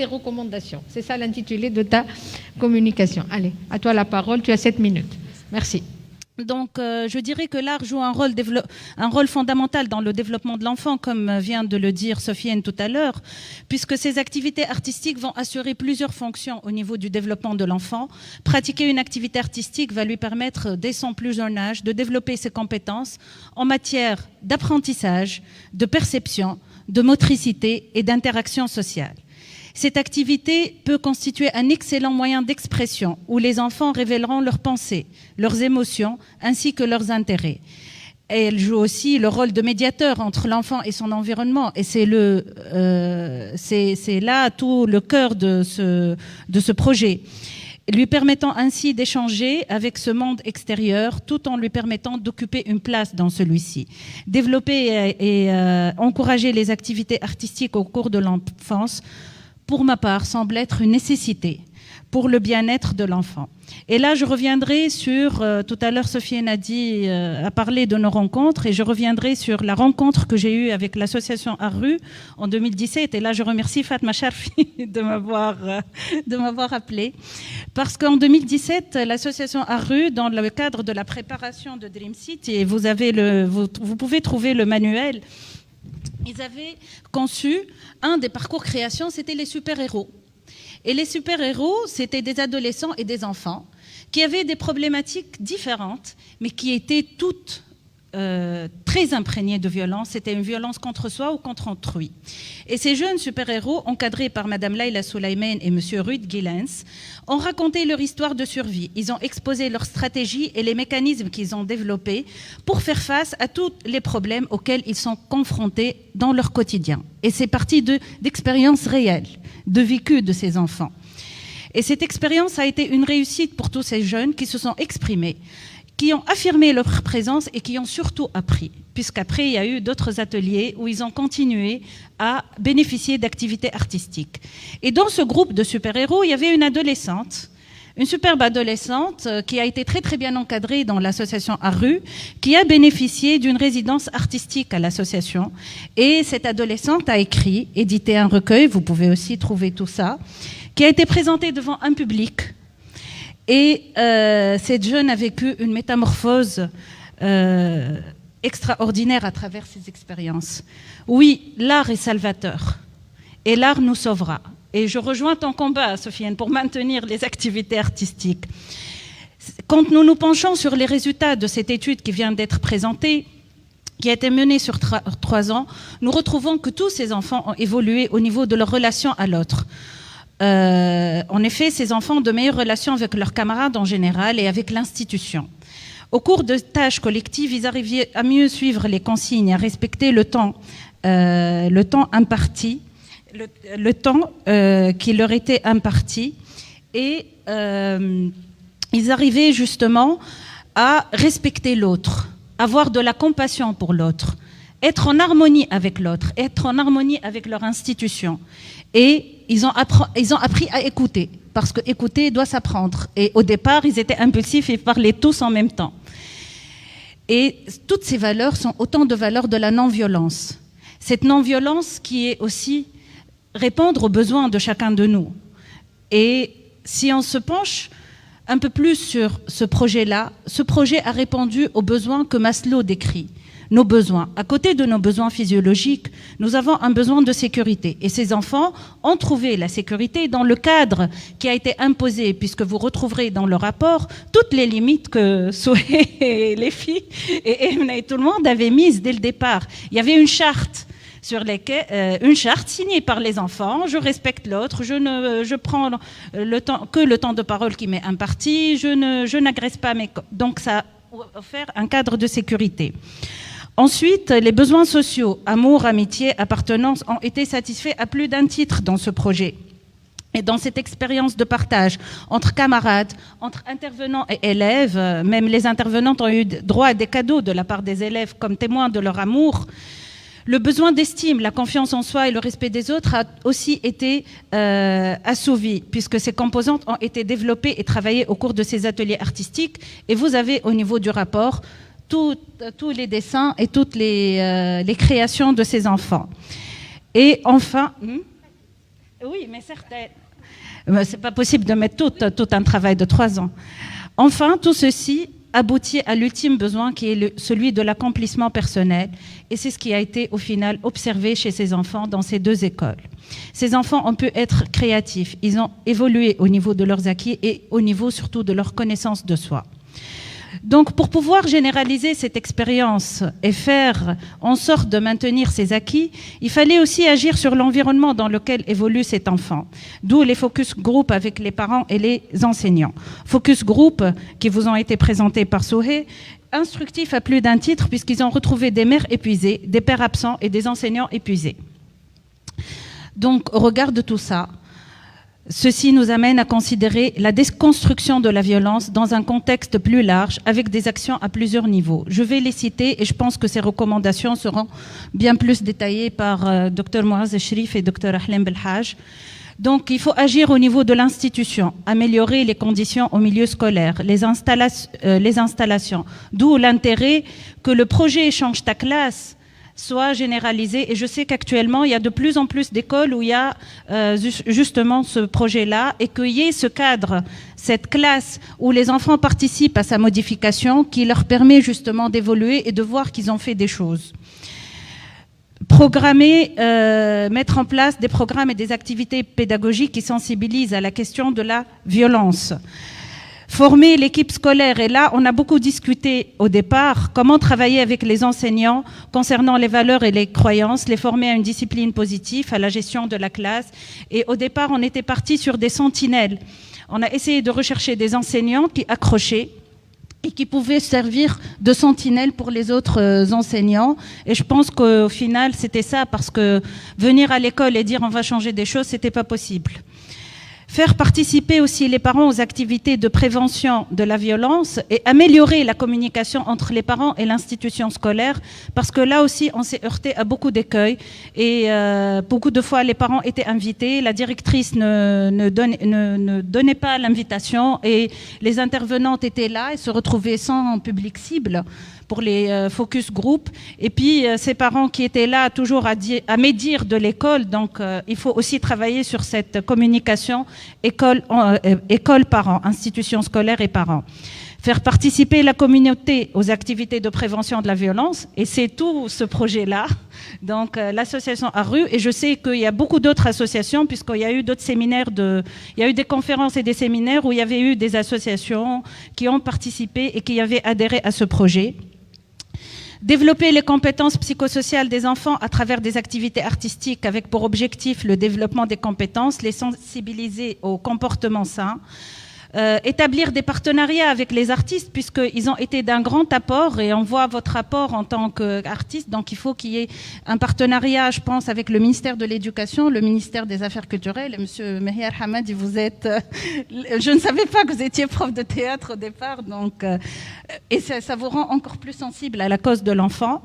recommandations. C'est ça l'intitulé de ta communication. Allez, à toi la parole, tu as 7 minutes. Merci. Donc, je dirais que l'art joue un rôle fondamental dans le développement de l'enfant, comme vient de le dire Sofiane tout à l'heure, puisque ces activités artistiques vont assurer plusieurs fonctions au niveau du développement de l'enfant. Pratiquer une activité artistique va lui permettre, dès son plus jeune âge, de développer ses compétences en matière d'apprentissage, de perception, de motricité et d'interaction sociale. Cette activité peut constituer un excellent moyen d'expression où les enfants révéleront leurs pensées, leurs émotions ainsi que leurs intérêts. Et elle joue aussi le rôle de médiateur entre l'enfant et son environnement. Et c'est là tout le cœur de ce projet, lui permettant ainsi d'échanger avec ce monde extérieur tout en lui permettant d'occuper une place dans celui-ci. Développer et encourager les activités artistiques au cours de l'enfance, pour ma part, semble être une nécessité pour le bien-être de l'enfant. Et là, je reviendrai sur, tout à l'heure, Sofiane a parlé de nos rencontres, et je reviendrai sur la rencontre que j'ai eue avec l'association ARRU en 2017. Et là, je remercie Fatma Charfi de m'avoir appelé. Parce qu'en 2017, l'association ARRU, dans le cadre de la préparation de Dream City, et vous pouvez trouver le manuel, ils avaient conçu un des parcours création, c'était les super-héros. Et les super-héros, c'était des adolescents et des enfants qui avaient des problématiques différentes, mais qui étaient toutes très imprégnées de violence. C'était une violence contre soi ou contre autrui. Et ces jeunes super-héros, encadrés par Madame Laila Souleymane et Monsieur Ruud Gillens, ont raconté leur histoire de survie. Ils ont exposé leurs stratégies et les mécanismes qu'ils ont développés pour faire face à tous les problèmes auxquels ils sont confrontés dans leur quotidien. Et c'est parti d'expériences réelles, de vécu de ces enfants. Et cette expérience a été une réussite pour tous ces jeunes qui se sont exprimés, qui ont affirmé leur présence et qui ont surtout appris, puisqu'après, il y a eu d'autres ateliers où ils ont continué à bénéficier d'activités artistiques. Et dans ce groupe de super-héros, il y avait une adolescente, une superbe adolescente qui a été très très bien encadrée dans l'association ARRU, qui a bénéficié d'une résidence artistique à l'association. Et cette adolescente a écrit, édité un recueil, vous pouvez aussi trouver tout ça, qui a été présenté devant un public. Et cette jeune a vécu une métamorphose extraordinaire à travers ces expériences. Oui, l'art est salvateur et l'art nous sauvera. Et je rejoins ton combat, Sofiane, pour maintenir les activités artistiques. Quand nous nous penchons sur les résultats de cette étude qui vient d'être présentée, qui a été menée sur 3 ans, nous retrouvons que tous ces enfants ont évolué au niveau de leur relation à l'autre. En effet, ces enfants ont de meilleures relations avec leurs camarades en général et avec l'institution. Au cours de tâches collectives, ils arrivaient à mieux suivre les consignes, à respecter le temps imparti, le temps qui leur était imparti, et ils arrivaient justement à respecter l'autre, avoir de la compassion pour l'autre, être en harmonie avec l'autre, être en harmonie avec leur institution. Et ils ont appris à écouter, parce que écouter doit s'apprendre. Et au départ, ils étaient impulsifs et parlaient tous en même temps. Et toutes ces valeurs sont autant de valeurs de la non-violence. Cette non-violence qui est aussi répondre aux besoins de chacun de nous. Et si on se penche un peu plus sur ce projet-là, ce projet a répondu aux besoins que Maslow décrit. Nos besoins. À côté de nos besoins physiologiques, nous avons un besoin de sécurité. Et ces enfants ont trouvé la sécurité dans le cadre qui a été imposé, puisque vous retrouverez dans le rapport toutes les limites que Souhé et les filles et Emna et tout le monde avaient mises dès le départ. Il y avait une charte une charte signée par les enfants. Je respecte l'autre, je prends le temps de parole qui m'est imparti, je n'agresse pas donc ça a offert un cadre de sécurité. Ensuite, les besoins sociaux, amour, amitié, appartenance, ont été satisfaits à plus d'un titre dans ce projet. Et dans cette expérience de partage entre camarades, entre intervenants et élèves, même les intervenantes ont eu droit à des cadeaux de la part des élèves comme témoins de leur amour. Le besoin d'estime, la confiance en soi et le respect des autres a aussi été assouvi, puisque ces composantes ont été développées et travaillées au cours de ces ateliers artistiques. Et vous avez au niveau du rapport tous les dessins et toutes les créations de ces enfants. Et enfin... Oui, mais certaines... C'est pas possible de mettre tout un travail de 3 ans. Enfin, tout ceci aboutit à l'ultime besoin qui est celui de l'accomplissement personnel. Et c'est ce qui a été au final observé chez ces enfants dans ces 2 écoles. Ces enfants ont pu être créatifs. Ils ont évolué au niveau de leurs acquis et au niveau surtout de leur connaissance de soi. Donc, pour pouvoir généraliser cette expérience et faire en sorte de maintenir ces acquis, il fallait aussi agir sur l'environnement dans lequel évolue cet enfant. D'où les focus group avec les parents et les enseignants. Focus group qui vous ont été présentés par Sohé, instructifs à plus d'un titre puisqu'ils ont retrouvé des mères épuisées, des pères absents et des enseignants épuisés. Donc, au regard de tout ça, ceci nous amène à considérer la déconstruction de la violence dans un contexte plus large, avec des actions à plusieurs niveaux. Je vais les citer et je pense que ces recommandations seront bien plus détaillées par Dr Mouaz Cherif et Dr Ahlem Belhaj. Donc, il faut agir au niveau de l'institution, améliorer les conditions au milieu scolaire, les installations. D'où l'intérêt que le projet Change ta classe soit généralisé. Et je sais qu'actuellement, il y a de plus en plus d'écoles où il y a justement ce projet-là et qu'il y ait ce cadre, cette classe où les enfants participent à sa modification qui leur permet justement d'évoluer et de voir qu'ils ont fait des choses. Programmer, mettre en place des programmes et des activités pédagogiques qui sensibilisent à la question de la violence. Former l'équipe scolaire, et là, on a beaucoup discuté au départ, comment travailler avec les enseignants concernant les valeurs et les croyances, les former à une discipline positive, à la gestion de la classe. Et au départ, on était parti sur des sentinelles. On a essayé de rechercher des enseignants qui accrochaient et qui pouvaient servir de sentinelles pour les autres enseignants. Et je pense qu'au final, c'était ça, parce que venir à l'école et dire on va changer des choses, c'était pas possible. Faire participer aussi les parents aux activités de prévention de la violence et améliorer la communication entre les parents et l'institution scolaire, parce que là aussi, on s'est heurté à beaucoup d'écueils et beaucoup de fois, les parents étaient invités, la directrice ne donnait pas l'invitation et les intervenantes étaient là et se retrouvaient sans public cible pour les focus group. Et puis, ces parents qui étaient là toujours à médire de l'école, donc il faut aussi travailler sur cette communication école-parents, institutions scolaires et parents. Faire participer la communauté aux activités de prévention de la violence, et c'est tout ce projet-là, donc l'association ARU, et je sais qu'il y a beaucoup d'autres associations, puisqu'il y a eu d'autres séminaires, il y a eu des conférences et des séminaires où il y avait eu des associations qui ont participé et qui avaient adhéré à ce projet. Développer les compétences psychosociales des enfants à travers des activités artistiques avec pour objectif le développement des compétences, les sensibiliser au comportement sain. Établir des partenariats avec les artistes puisqu'ils ont été d'un grand apport et on voit votre apport en tant qu'artiste. Donc il faut qu'il y ait un partenariat, je pense, avec le ministère de l'Éducation, le ministère des Affaires culturelles. Et Monsieur Mehiar Hamadi, vous êtes... je ne savais pas que vous étiez prof de théâtre au départ. Donc, et ça vous rend encore plus sensible à la cause de l'enfant.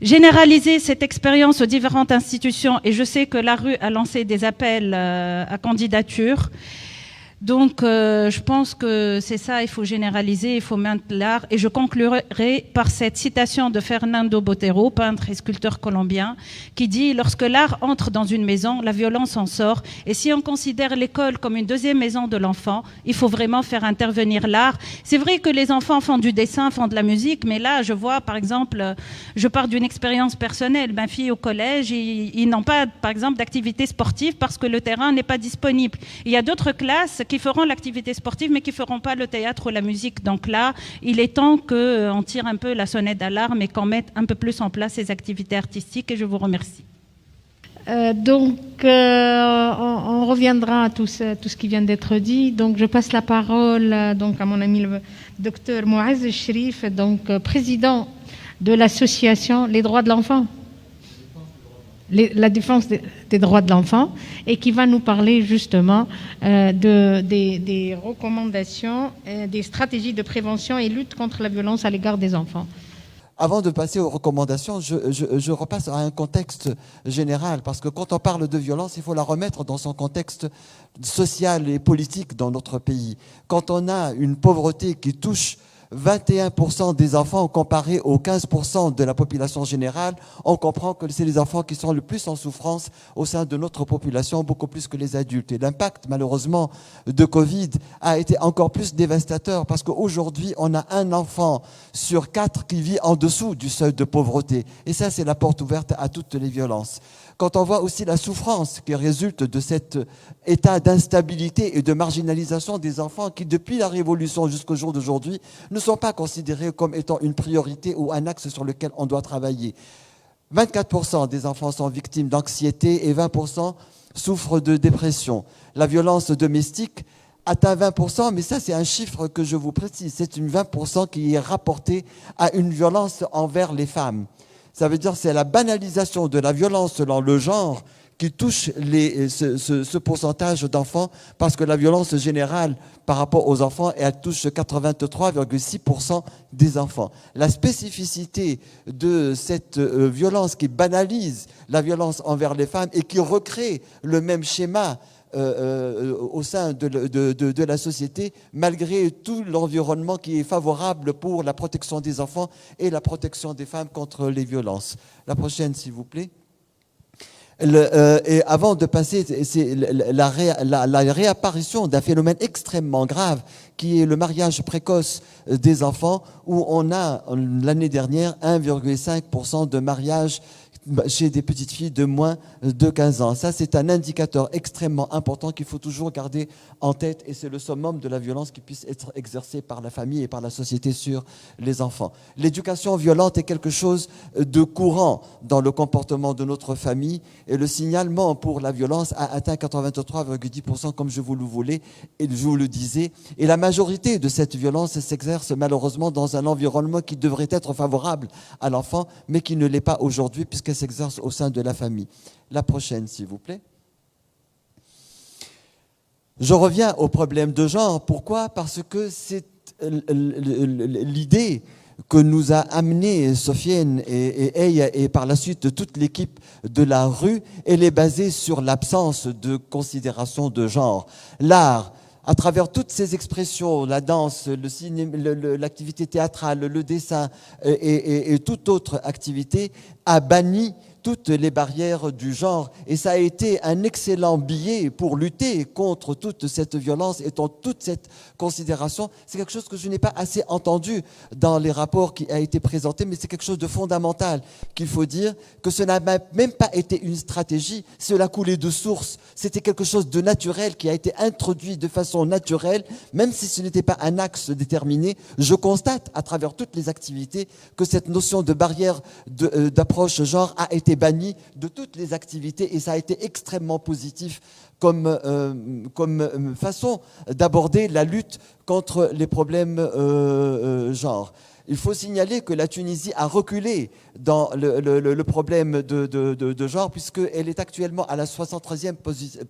Généraliser cette expérience aux différentes institutions. Et je sais que la rue a lancé des appels à candidature. Donc, je pense que c'est ça, il faut généraliser, il faut maintenir l'art. Et je conclurai par cette citation de Fernando Botero, peintre et sculpteur colombien, qui dit « Lorsque l'art entre dans une maison, la violence en sort. Et si on considère l'école comme une deuxième maison de l'enfant, il faut vraiment faire intervenir l'art. » C'est vrai que les enfants font du dessin, font de la musique, mais là, je vois, par exemple, je pars d'une expérience personnelle. Ma fille au collège, ils n'ont pas, par exemple, d'activité sportive parce que le terrain n'est pas disponible. Il y a d'autres classes qui feront l'activité sportive, mais qui ne feront pas le théâtre ou la musique. Donc là, il est temps qu'on tire un peu la sonnette d'alarme et qu'on mette un peu plus en place ces activités artistiques. Et je vous remercie. On reviendra à tout ce qui vient d'être dit. Donc, je passe la parole donc, à mon ami le docteur Mouaz Cherif, donc président de l'association Les Droits de l'Enfant. La défense des droits de l'enfant, et qui va nous parler justement des recommandations, des stratégies de prévention et lutte contre la violence à l'égard des enfants. Avant de passer aux recommandations, je repasse à un contexte général, parce que quand on parle de violence, il faut la remettre dans son contexte social et politique dans notre pays. Quand on a une pauvreté qui touche 21% des enfants comparé aux 15% de la population générale, on comprend que c'est les enfants qui sont le plus en souffrance au sein de notre population, beaucoup plus que les adultes. Et l'impact, malheureusement, de Covid a été encore plus dévastateur parce qu'aujourd'hui, on a un enfant sur 4 qui vit en dessous du seuil de pauvreté. Et ça, c'est la porte ouverte à toutes les violences. Quand on voit aussi la souffrance qui résulte de cet état d'instabilité et de marginalisation des enfants qui, depuis la Révolution jusqu'au jour d'aujourd'hui, ne sont pas considérées comme étant une priorité ou un axe sur lequel on doit travailler. 24% des enfants sont victimes d'anxiété et 20% souffrent de dépression. La violence domestique atteint 20%, mais ça c'est un chiffre que je vous précise, c'est une 20% qui est rapporté à une violence envers les femmes. Ça veut dire que c'est la banalisation de la violence selon le genre qui touche ce pourcentage d'enfants, parce que la violence générale par rapport aux enfants, elle touche 83,6% des enfants. La spécificité de cette violence qui banalise la violence envers les femmes et qui recrée le même schéma au sein de la société, malgré tout l'environnement qui est favorable pour la protection des enfants et la protection des femmes contre les violences. La prochaine, s'il vous plaît. Et avant de passer, c'est la réapparition d'un phénomène extrêmement grave qui est le mariage précoce des enfants, où on a l'année dernière 1,5% de mariage chez des petites filles de moins de 15 ans. Ça, c'est un indicateur extrêmement important qu'il faut toujours garder en tête, et c'est le summum de la violence qui puisse être exercée par la famille et par la société sur les enfants. L'éducation violente est quelque chose de courant dans le comportement de notre famille, et le signalement pour la violence a atteint 83,10%, comme je vous le voulais et je vous le disais. Et la majorité de cette violence s'exerce malheureusement dans un environnement qui devrait être favorable à l'enfant, mais qui ne l'est pas aujourd'hui, puisqu'elle s'exerce au sein de la famille. La prochaine, s'il vous plaît. Je reviens au problème de genre. Pourquoi ? Parce que c'est l'idée que nous a amené Sofiane et par la suite toute l'équipe de la rue, elle est basée sur l'absence de considération de genre. L'art, à travers toutes ces expressions, la danse, le cinéma, l'activité théâtrale, le dessin et toute autre activité, a banni toutes les barrières du genre. Et ça a été un excellent billet pour lutter contre toute cette violence et toute cette considération. C'est quelque chose que je n'ai pas assez entendu dans les rapports qui a été présenté, mais c'est quelque chose de fondamental qu'il faut dire, que ce n'a même pas été une stratégie, cela coulait de source. C'était quelque chose de naturel qui a été introduit de façon naturelle, même si ce n'était pas un axe déterminé. Je constate à travers toutes les activités que cette notion de barrière d'approche genre a été banni de toutes les activités, et ça a été extrêmement positif comme façon d'aborder la lutte contre les problèmes genre. Il faut signaler que la Tunisie a reculé dans le problème de genre, puisqu'elle est actuellement à la 73e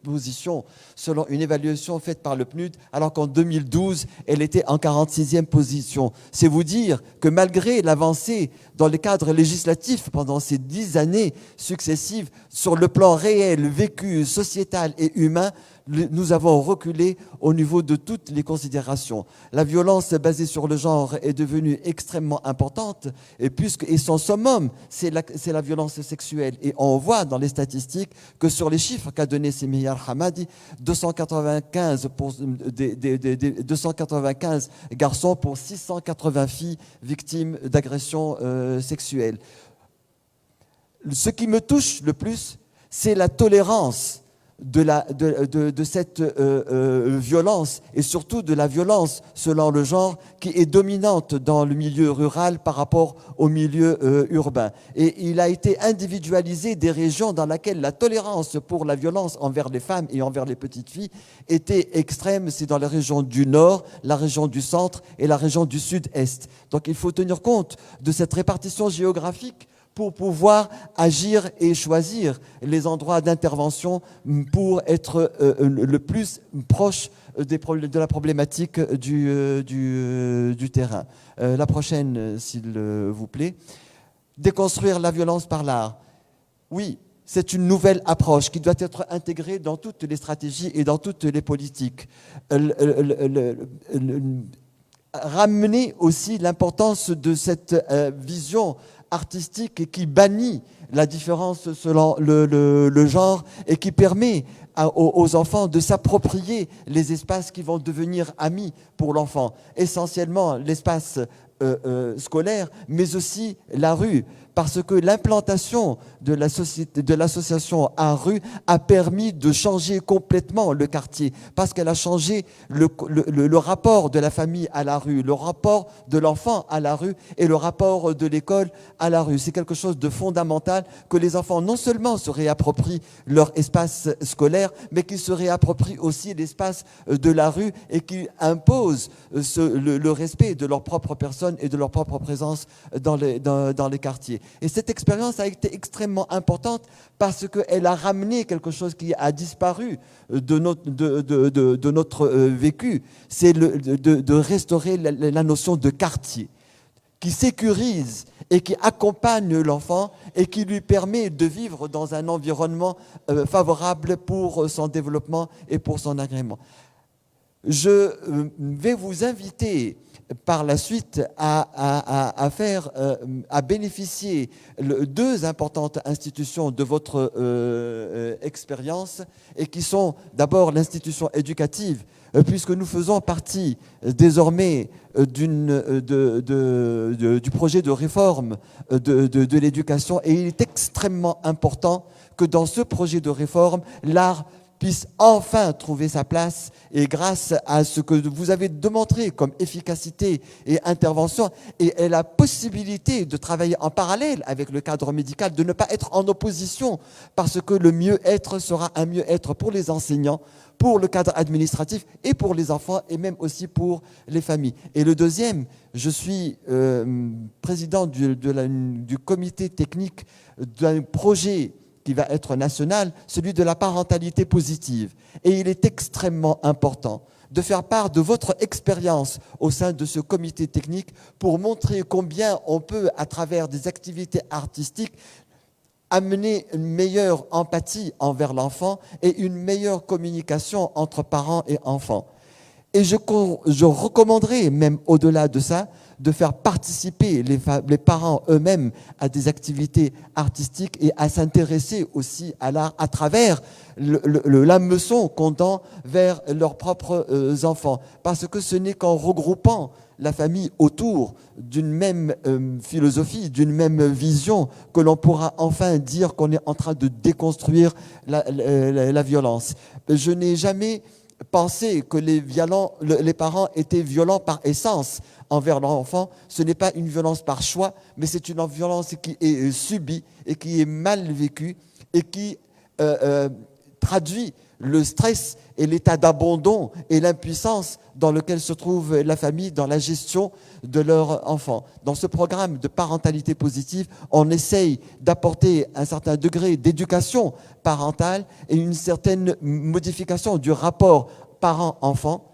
position selon une évaluation faite par le PNUD, alors qu'en 2012, elle était en 46e position. C'est vous dire que malgré l'avancée dans les cadres législatifs pendant ces 10 années successives, sur le plan réel, vécu, sociétal et humain, nous avons reculé au niveau de toutes les considérations. La violence basée sur le genre est devenue extrêmement importante, et son summum, c'est la violence sexuelle. Et on voit dans les statistiques que sur les chiffres qu'a donné Semihar Hamadi, 295 garçons pour 680 filles victimes d'agressions sexuelles. Ce qui me touche le plus, c'est la tolérance de cette violence, et surtout de la violence selon le genre qui est dominante dans le milieu rural par rapport au milieu urbain. Et il a été individualisé des régions dans lesquelles la tolérance pour la violence envers les femmes et envers les petites filles était extrême. C'est dans les régions du nord, la région du centre et la région du sud-est. Donc il faut tenir compte de cette répartition géographique pour pouvoir agir et choisir les endroits d'intervention pour être le plus proche de la problématique du terrain. La prochaine, s'il vous plaît. Déconstruire la violence par l'art. Oui, c'est une nouvelle approche qui doit être intégrée dans toutes les stratégies et dans toutes les politiques. Ramener aussi l'importance de cette vision artistique qui bannit la différence selon le genre et qui permet aux enfants de s'approprier les espaces qui vont devenir amis pour l'enfant. Essentiellement l'espace scolaire, mais aussi la rue. Parce que l'implantation de l'association ARU a permis de changer complètement le quartier, parce qu'elle a changé le rapport de la famille à la rue, le rapport de l'enfant à la rue et le rapport de l'école à la rue. C'est quelque chose de fondamental, que les enfants non seulement se réapproprient leur espace scolaire, mais qu'ils se réapproprient aussi l'espace de la rue et qu'ils imposent le respect de leur propre personne et de leur propre présence dans les quartiers. Et cette expérience a été extrêmement importante parce qu'elle a ramené quelque chose qui a disparu de notre vécu. C'est de restaurer la notion de quartier qui sécurise et qui accompagne l'enfant et qui lui permet de vivre dans un environnement favorable pour son développement et pour son agrément. Je vais vous inviter par la suite à bénéficier de deux importantes institutions de votre expérience, et qui sont d'abord l'institution éducative, puisque nous faisons partie désormais du projet de réforme de l'éducation, et il est extrêmement important que dans ce projet de réforme, l'art puisse enfin trouver sa place, et grâce à ce que vous avez démontré comme efficacité et intervention, et la possibilité de travailler en parallèle avec le cadre médical, de ne pas être en opposition, parce que le mieux-être sera un mieux-être pour les enseignants, pour le cadre administratif et pour les enfants, et même aussi pour les familles. Et le deuxième, je suis président du comité technique d'un projet qui va être national, celui de la parentalité positive. Et il est extrêmement important de faire part de votre expérience au sein de ce comité technique pour montrer combien on peut, à travers des activités artistiques, amener une meilleure empathie envers l'enfant et une meilleure communication entre parents et enfants. Et je recommanderais, même au-delà de ça, de faire participer les parents eux-mêmes à des activités artistiques et à s'intéresser aussi à l'art à travers l'hameçon qu'on tend vers leurs propres enfants. Parce que ce n'est qu'en regroupant la famille autour d'une même philosophie, d'une même vision, que l'on pourra enfin dire qu'on est en train de déconstruire la violence. Je n'ai jamais pensé que les parents étaient violents par essence envers leur enfant. Ce n'est pas une violence par choix, mais c'est une violence qui est subie et qui est mal vécue et qui traduit le stress et l'état d'abandon et l'impuissance dans lequel se trouve la famille dans la gestion de leur enfant. Dans ce programme de parentalité positive, on essaye d'apporter un certain degré d'éducation parentale et une certaine modification du rapport parent-enfant.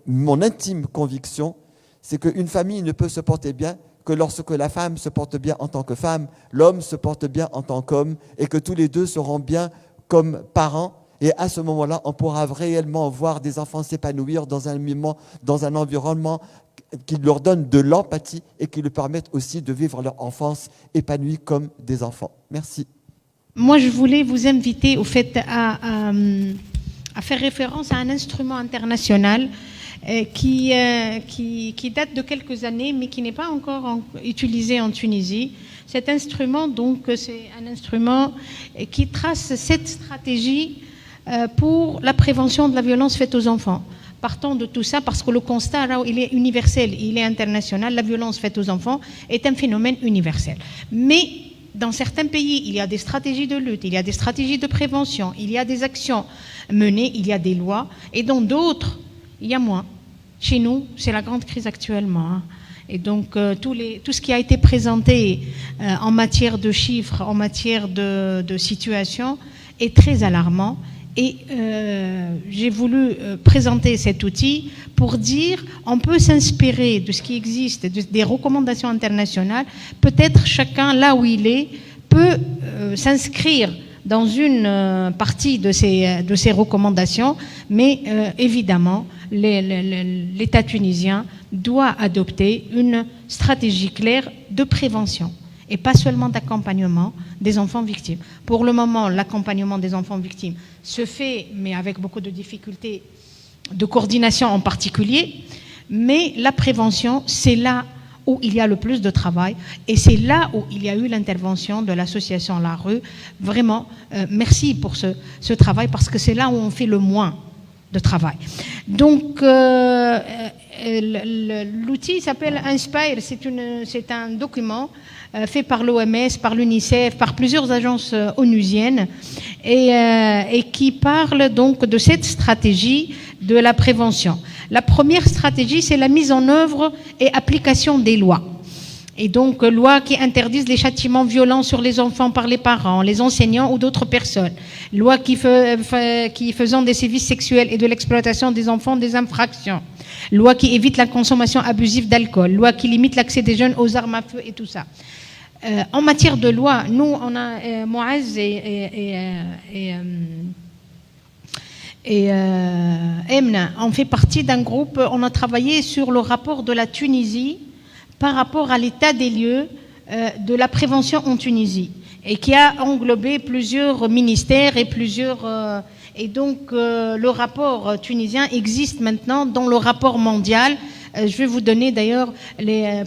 Mon intime conviction, c'est qu'une famille ne peut se porter bien que lorsque la femme se porte bien en tant que femme, l'homme se porte bien en tant qu'homme, et que tous les deux seront bien comme parents. Et à ce moment-là, on pourra réellement voir des enfants s'épanouir dans un environnement qui leur donne de l'empathie et qui leur permette aussi de vivre leur enfance épanouie comme des enfants. Merci. Moi, je voulais vous inviter au fait à faire référence à un instrument international qui date de quelques années, mais qui n'est pas encore utilisé en Tunisie. Cet instrument, donc, c'est un instrument qui trace cette stratégie pour la prévention de la violence faite aux enfants. Partons de tout ça, parce que le constat, là, il est universel, il est international. La violence faite aux enfants est un phénomène universel. Mais dans certains pays, il y a des stratégies de lutte, il y a des stratégies de prévention, il y a des actions menées, il y a des lois, et dans d'autres, il y a moins. Chez nous, c'est la grande crise actuellement. Hein. Et donc, tout ce qui a été présenté en matière de chiffres, en matière de situation, est très alarmant. Et j'ai voulu présenter cet outil pour dire on peut s'inspirer de ce qui existe, des recommandations internationales. Peut-être chacun, là où il est, peut s'inscrire dans une partie de ces recommandations, mais évidemment, l'État tunisien doit adopter une stratégie claire de prévention et pas seulement d'accompagnement des enfants victimes. Pour le moment, l'accompagnement des enfants victimes se fait, mais avec beaucoup de difficultés de coordination en particulier. mais la prévention, c'est là où il y a le plus de travail, et c'est là où il y a eu l'intervention de l'association La Rue. Vraiment, merci pour ce travail, parce que c'est là où on fait le moins de travail. Donc, l'outil s'appelle Inspire, c'est un document fait par l'OMS, par l'UNICEF, par plusieurs agences onusiennes, et qui parle donc de cette stratégie de la prévention. La première stratégie, c'est la mise en œuvre et application des lois. Et donc, lois qui interdisent les châtiments violents sur les enfants par les parents, les enseignants ou d'autres personnes. Lois qui faisant des sévices sexuels et de l'exploitation des enfants des infractions. Lois qui évitent la consommation abusive d'alcool. Lois qui limitent l'accès des jeunes aux armes à feu et tout ça. En matière de loi, nous, on a Moaz et Emna, on fait partie d'un groupe, on a travaillé sur le rapport de la Tunisie par rapport à l'état des lieux de la prévention en Tunisie, et qui a englobé plusieurs ministères et plusieurs... et donc le rapport tunisien existe maintenant dans le rapport mondial. Je vais vous donner d'ailleurs les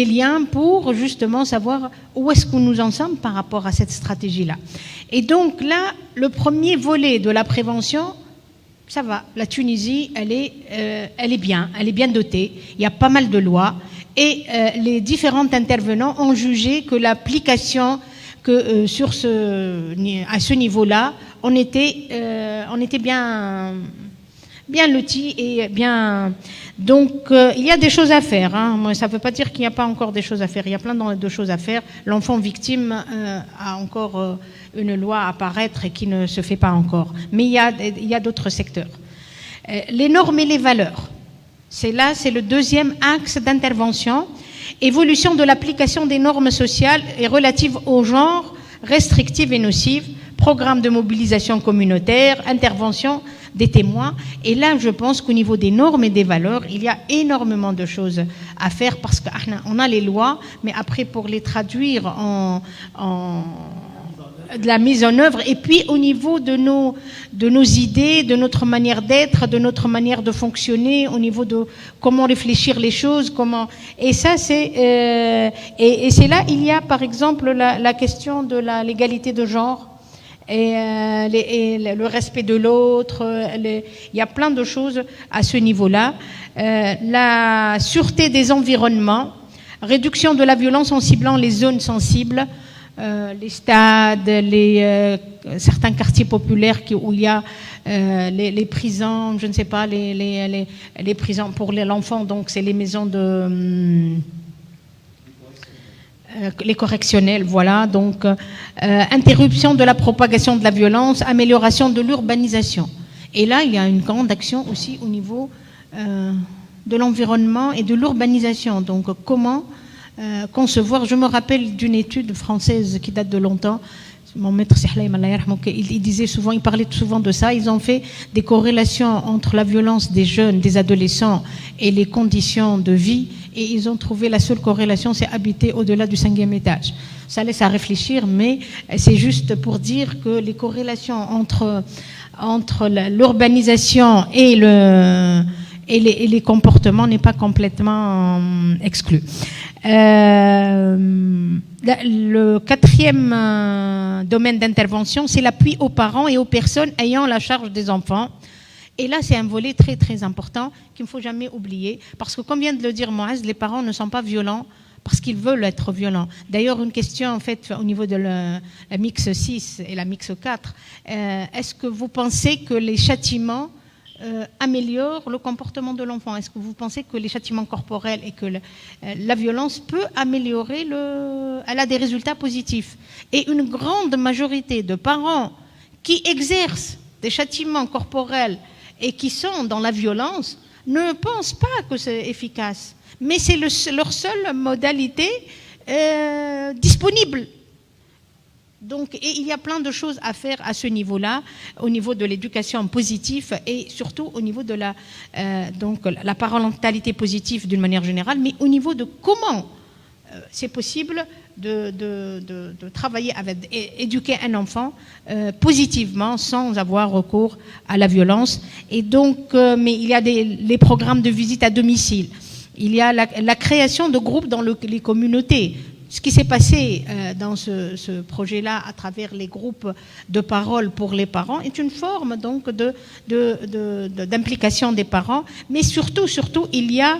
liens pour justement savoir où est-ce que nous en sommes par rapport à cette stratégie-là. Et donc là, le premier volet de la prévention, ça va. La Tunisie, elle est bien dotée. Il y a pas mal de lois. Et les différents intervenants ont jugé que l'application, que à ce niveau-là, on était bien lotis et bien. Donc il y a des choses à faire. Hein. Moi, ça ne veut pas dire qu'il n'y a pas encore des choses à faire. Il y a plein de choses à faire. L'enfant victime a encore une loi à apparaître et qui ne se fait pas encore. Mais il y a d'autres secteurs. Les normes et les valeurs. C'est le deuxième axe d'intervention. Évolution de l'application des normes sociales et relatives au genre, restrictives et nocives, programme de mobilisation communautaire, intervention des témoins. Et là, je pense qu'au niveau des normes et des valeurs, il y a énormément de choses à faire, parce qu'on a les lois, mais après, pour les traduire en de la mise en œuvre, et puis au niveau de nos idées, de notre manière d'être, de notre manière de fonctionner, au niveau de comment réfléchir les choses, et ça c'est et c'est là il y a par exemple la question de l'égalité de genre et le respect de l'autre. Il y a plein de choses à ce niveau-là. La sûreté des environnements, réduction de la violence en ciblant les zones sensibles. Les stades, certains quartiers populaires où il y a les prisons, je ne sais pas, les prisons pour l'enfant, donc c'est les maisons les correctionnels, voilà. Donc, interruption de la propagation de la violence, amélioration de l'urbanisation. Et là, il y a une grande action aussi au niveau de l'environnement et de l'urbanisation. Donc, comment concevoir. Je me rappelle d'une étude française qui date de longtemps. Mon maître Sihlaim, il disait souvent, il parlait souvent de ça. Ils ont fait des corrélations entre la violence des jeunes, des adolescents et les conditions de vie. Et ils ont trouvé la seule corrélation, c'est habiter au-delà du 5e étage. Ça laisse à réfléchir, mais c'est juste pour dire que les corrélations entre l'urbanisation et les comportements n'est pas complètement exclu. Le quatrième domaine d'intervention, c'est l'appui aux parents et aux personnes ayant la charge des enfants. Et là, c'est un volet très très important qu'il ne faut jamais oublier, parce que comme vient de le dire Moaz, les parents ne sont pas violents parce qu'ils veulent être violents. D'ailleurs, une question en fait au niveau de la mix 6 et la mix 4, est-ce que vous pensez que les châtiments améliore le comportement de l'enfant? Est-ce que vous pensez que les châtiments corporels et que la violence peut améliorer elle a des résultats positifs? Et une grande majorité de parents qui exercent des châtiments corporels et qui sont dans la violence ne pensent pas que c'est efficace. Mais c'est leur seule modalité disponible. Donc, et il y a plein de choses à faire à ce niveau-là, au niveau de l'éducation positive et surtout au niveau de la parentalité positive d'une manière générale, mais au niveau de comment c'est possible de travailler avec, éduquer un enfant positivement sans avoir recours à la violence. Et donc, mais il y a les programmes de visite à domicile. Il y a la création de groupes dans les communautés. Ce qui s'est passé dans ce projet-là à travers les groupes de parole pour les parents est une forme donc d'implication des parents, mais surtout, il y a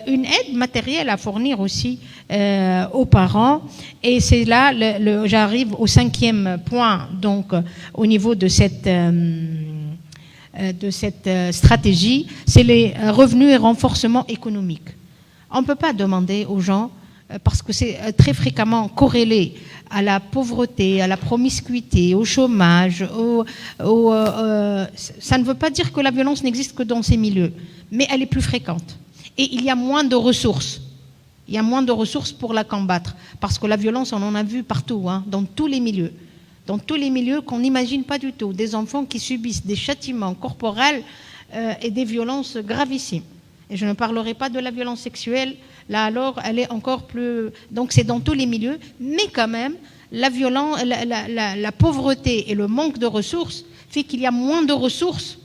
une aide matérielle à fournir aussi aux parents. Et c'est là, j'arrive au 5e point, donc au niveau de cette stratégie, c'est les revenus et renforcement économique. On ne peut pas demander aux gens, parce que c'est très fréquemment corrélé à la pauvreté, à la promiscuité, au chômage. Ça ne veut pas dire que la violence n'existe que dans ces milieux, mais elle est plus fréquente. Et il y a moins de ressources. Il y a moins de ressources pour la combattre, parce que la violence, on en a vu partout, hein, dans tous les milieux. Dans tous les milieux qu'on n'imagine pas du tout. Des enfants qui subissent des châtiments corporels et des violences gravissimes. Et je ne parlerai pas de la violence sexuelle, là alors elle est encore plus... Donc c'est dans tous les milieux, mais quand même, la pauvreté et le manque de ressources fait qu'il y a moins de ressources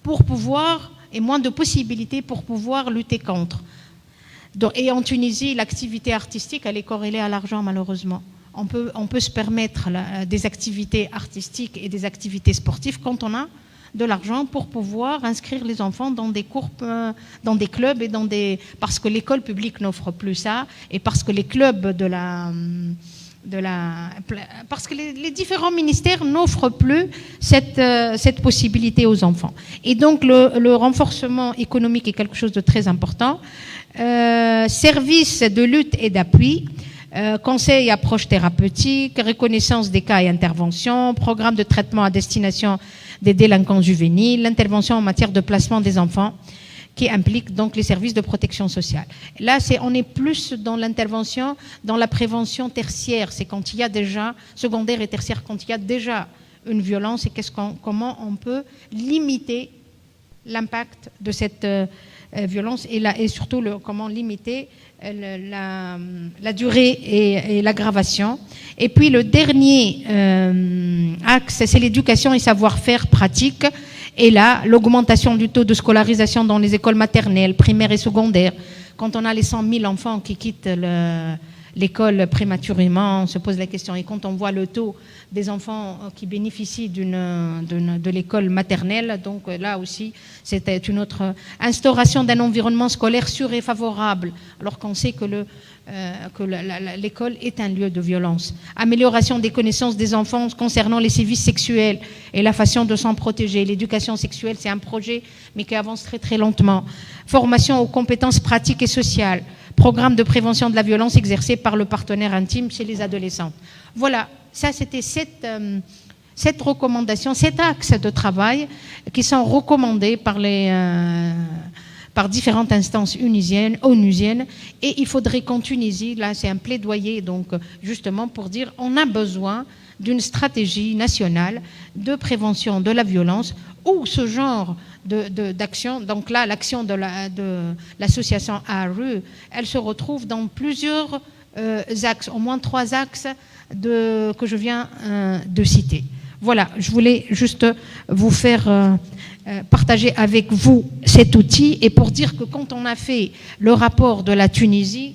pour pouvoir, et moins de possibilités pour pouvoir lutter contre. Donc, et en Tunisie, l'activité artistique, elle est corrélée à l'argent malheureusement. On peut se permettre des activités artistiques et des activités sportives quand on a de l'argent pour pouvoir inscrire les enfants dans des cours, dans des clubs et parce que l'école publique n'offre plus ça et parce que les clubs parce que les différents ministères n'offrent plus cette possibilité aux enfants. Et donc le renforcement économique est quelque chose de très important. Services de lutte et d'appui. Conseil et approche thérapeutique, reconnaissance des cas et intervention, programme de traitement à destination des délinquants juvéniles, l'intervention en matière de placement des enfants qui implique donc les services de protection sociale. Là, on est plus dans l'intervention, dans la prévention tertiaire, c'est quand il y a déjà, secondaire et tertiaire, quand il y a déjà une violence et comment on peut limiter l'impact de cette violence et surtout comment limiter la durée et l'aggravation. Et puis le dernier axe, c'est l'éducation et savoir-faire pratique. Et là, l'augmentation du taux de scolarisation dans les écoles maternelles, primaires et secondaires. Quand on a les 100 000 enfants qui quittent l'école prématurément, on se pose la question. Et quand on voit le taux des enfants qui bénéficient de l'école maternelle, donc là aussi, c'était une autre instauration d'un environnement scolaire sûr et favorable, alors qu'on sait que l'école est un lieu de violence. Amélioration des connaissances des enfants concernant les sévices sexuels et la façon de s'en protéger. L'éducation sexuelle, c'est un projet, mais qui avance très très lentement. Formation aux compétences pratiques et sociales. Programme de prévention de la violence exercé par le partenaire intime chez les adolescents. Voilà, ça c'était cette recommandation, cet axe de travail qui sont recommandés par différentes instances onusiennes, et il faudrait qu'en Tunisie, là c'est un plaidoyer donc justement pour dire on a besoin d'une stratégie nationale de prévention de la violence où ce genre d'action, donc là l'action de l'association ARU, elle se retrouve dans plusieurs axes, au moins 3 axes que je viens de citer. Voilà, je voulais juste vous faire partager avec vous cet outil et pour dire que quand on a fait le rapport de la Tunisie,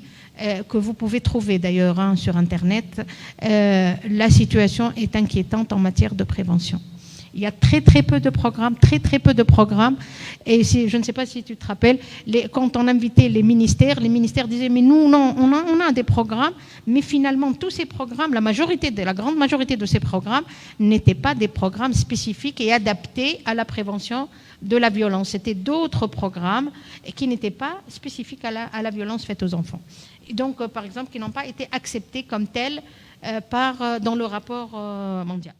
que vous pouvez trouver d'ailleurs sur Internet, la situation est inquiétante en matière de prévention. Il y a très peu de programmes, très peu de programmes. Et je ne sais pas si tu te rappelles, quand on invitait les ministères disaient mais nous non, on a des programmes, mais finalement tous ces programmes, la grande majorité de ces programmes n'étaient pas des programmes spécifiques et adaptés à la prévention de la violence. C'était d'autres programmes qui n'étaient pas spécifiques à la violence faite aux enfants. Et donc par exemple qui n'ont pas été acceptés comme tels dans le rapport mondial.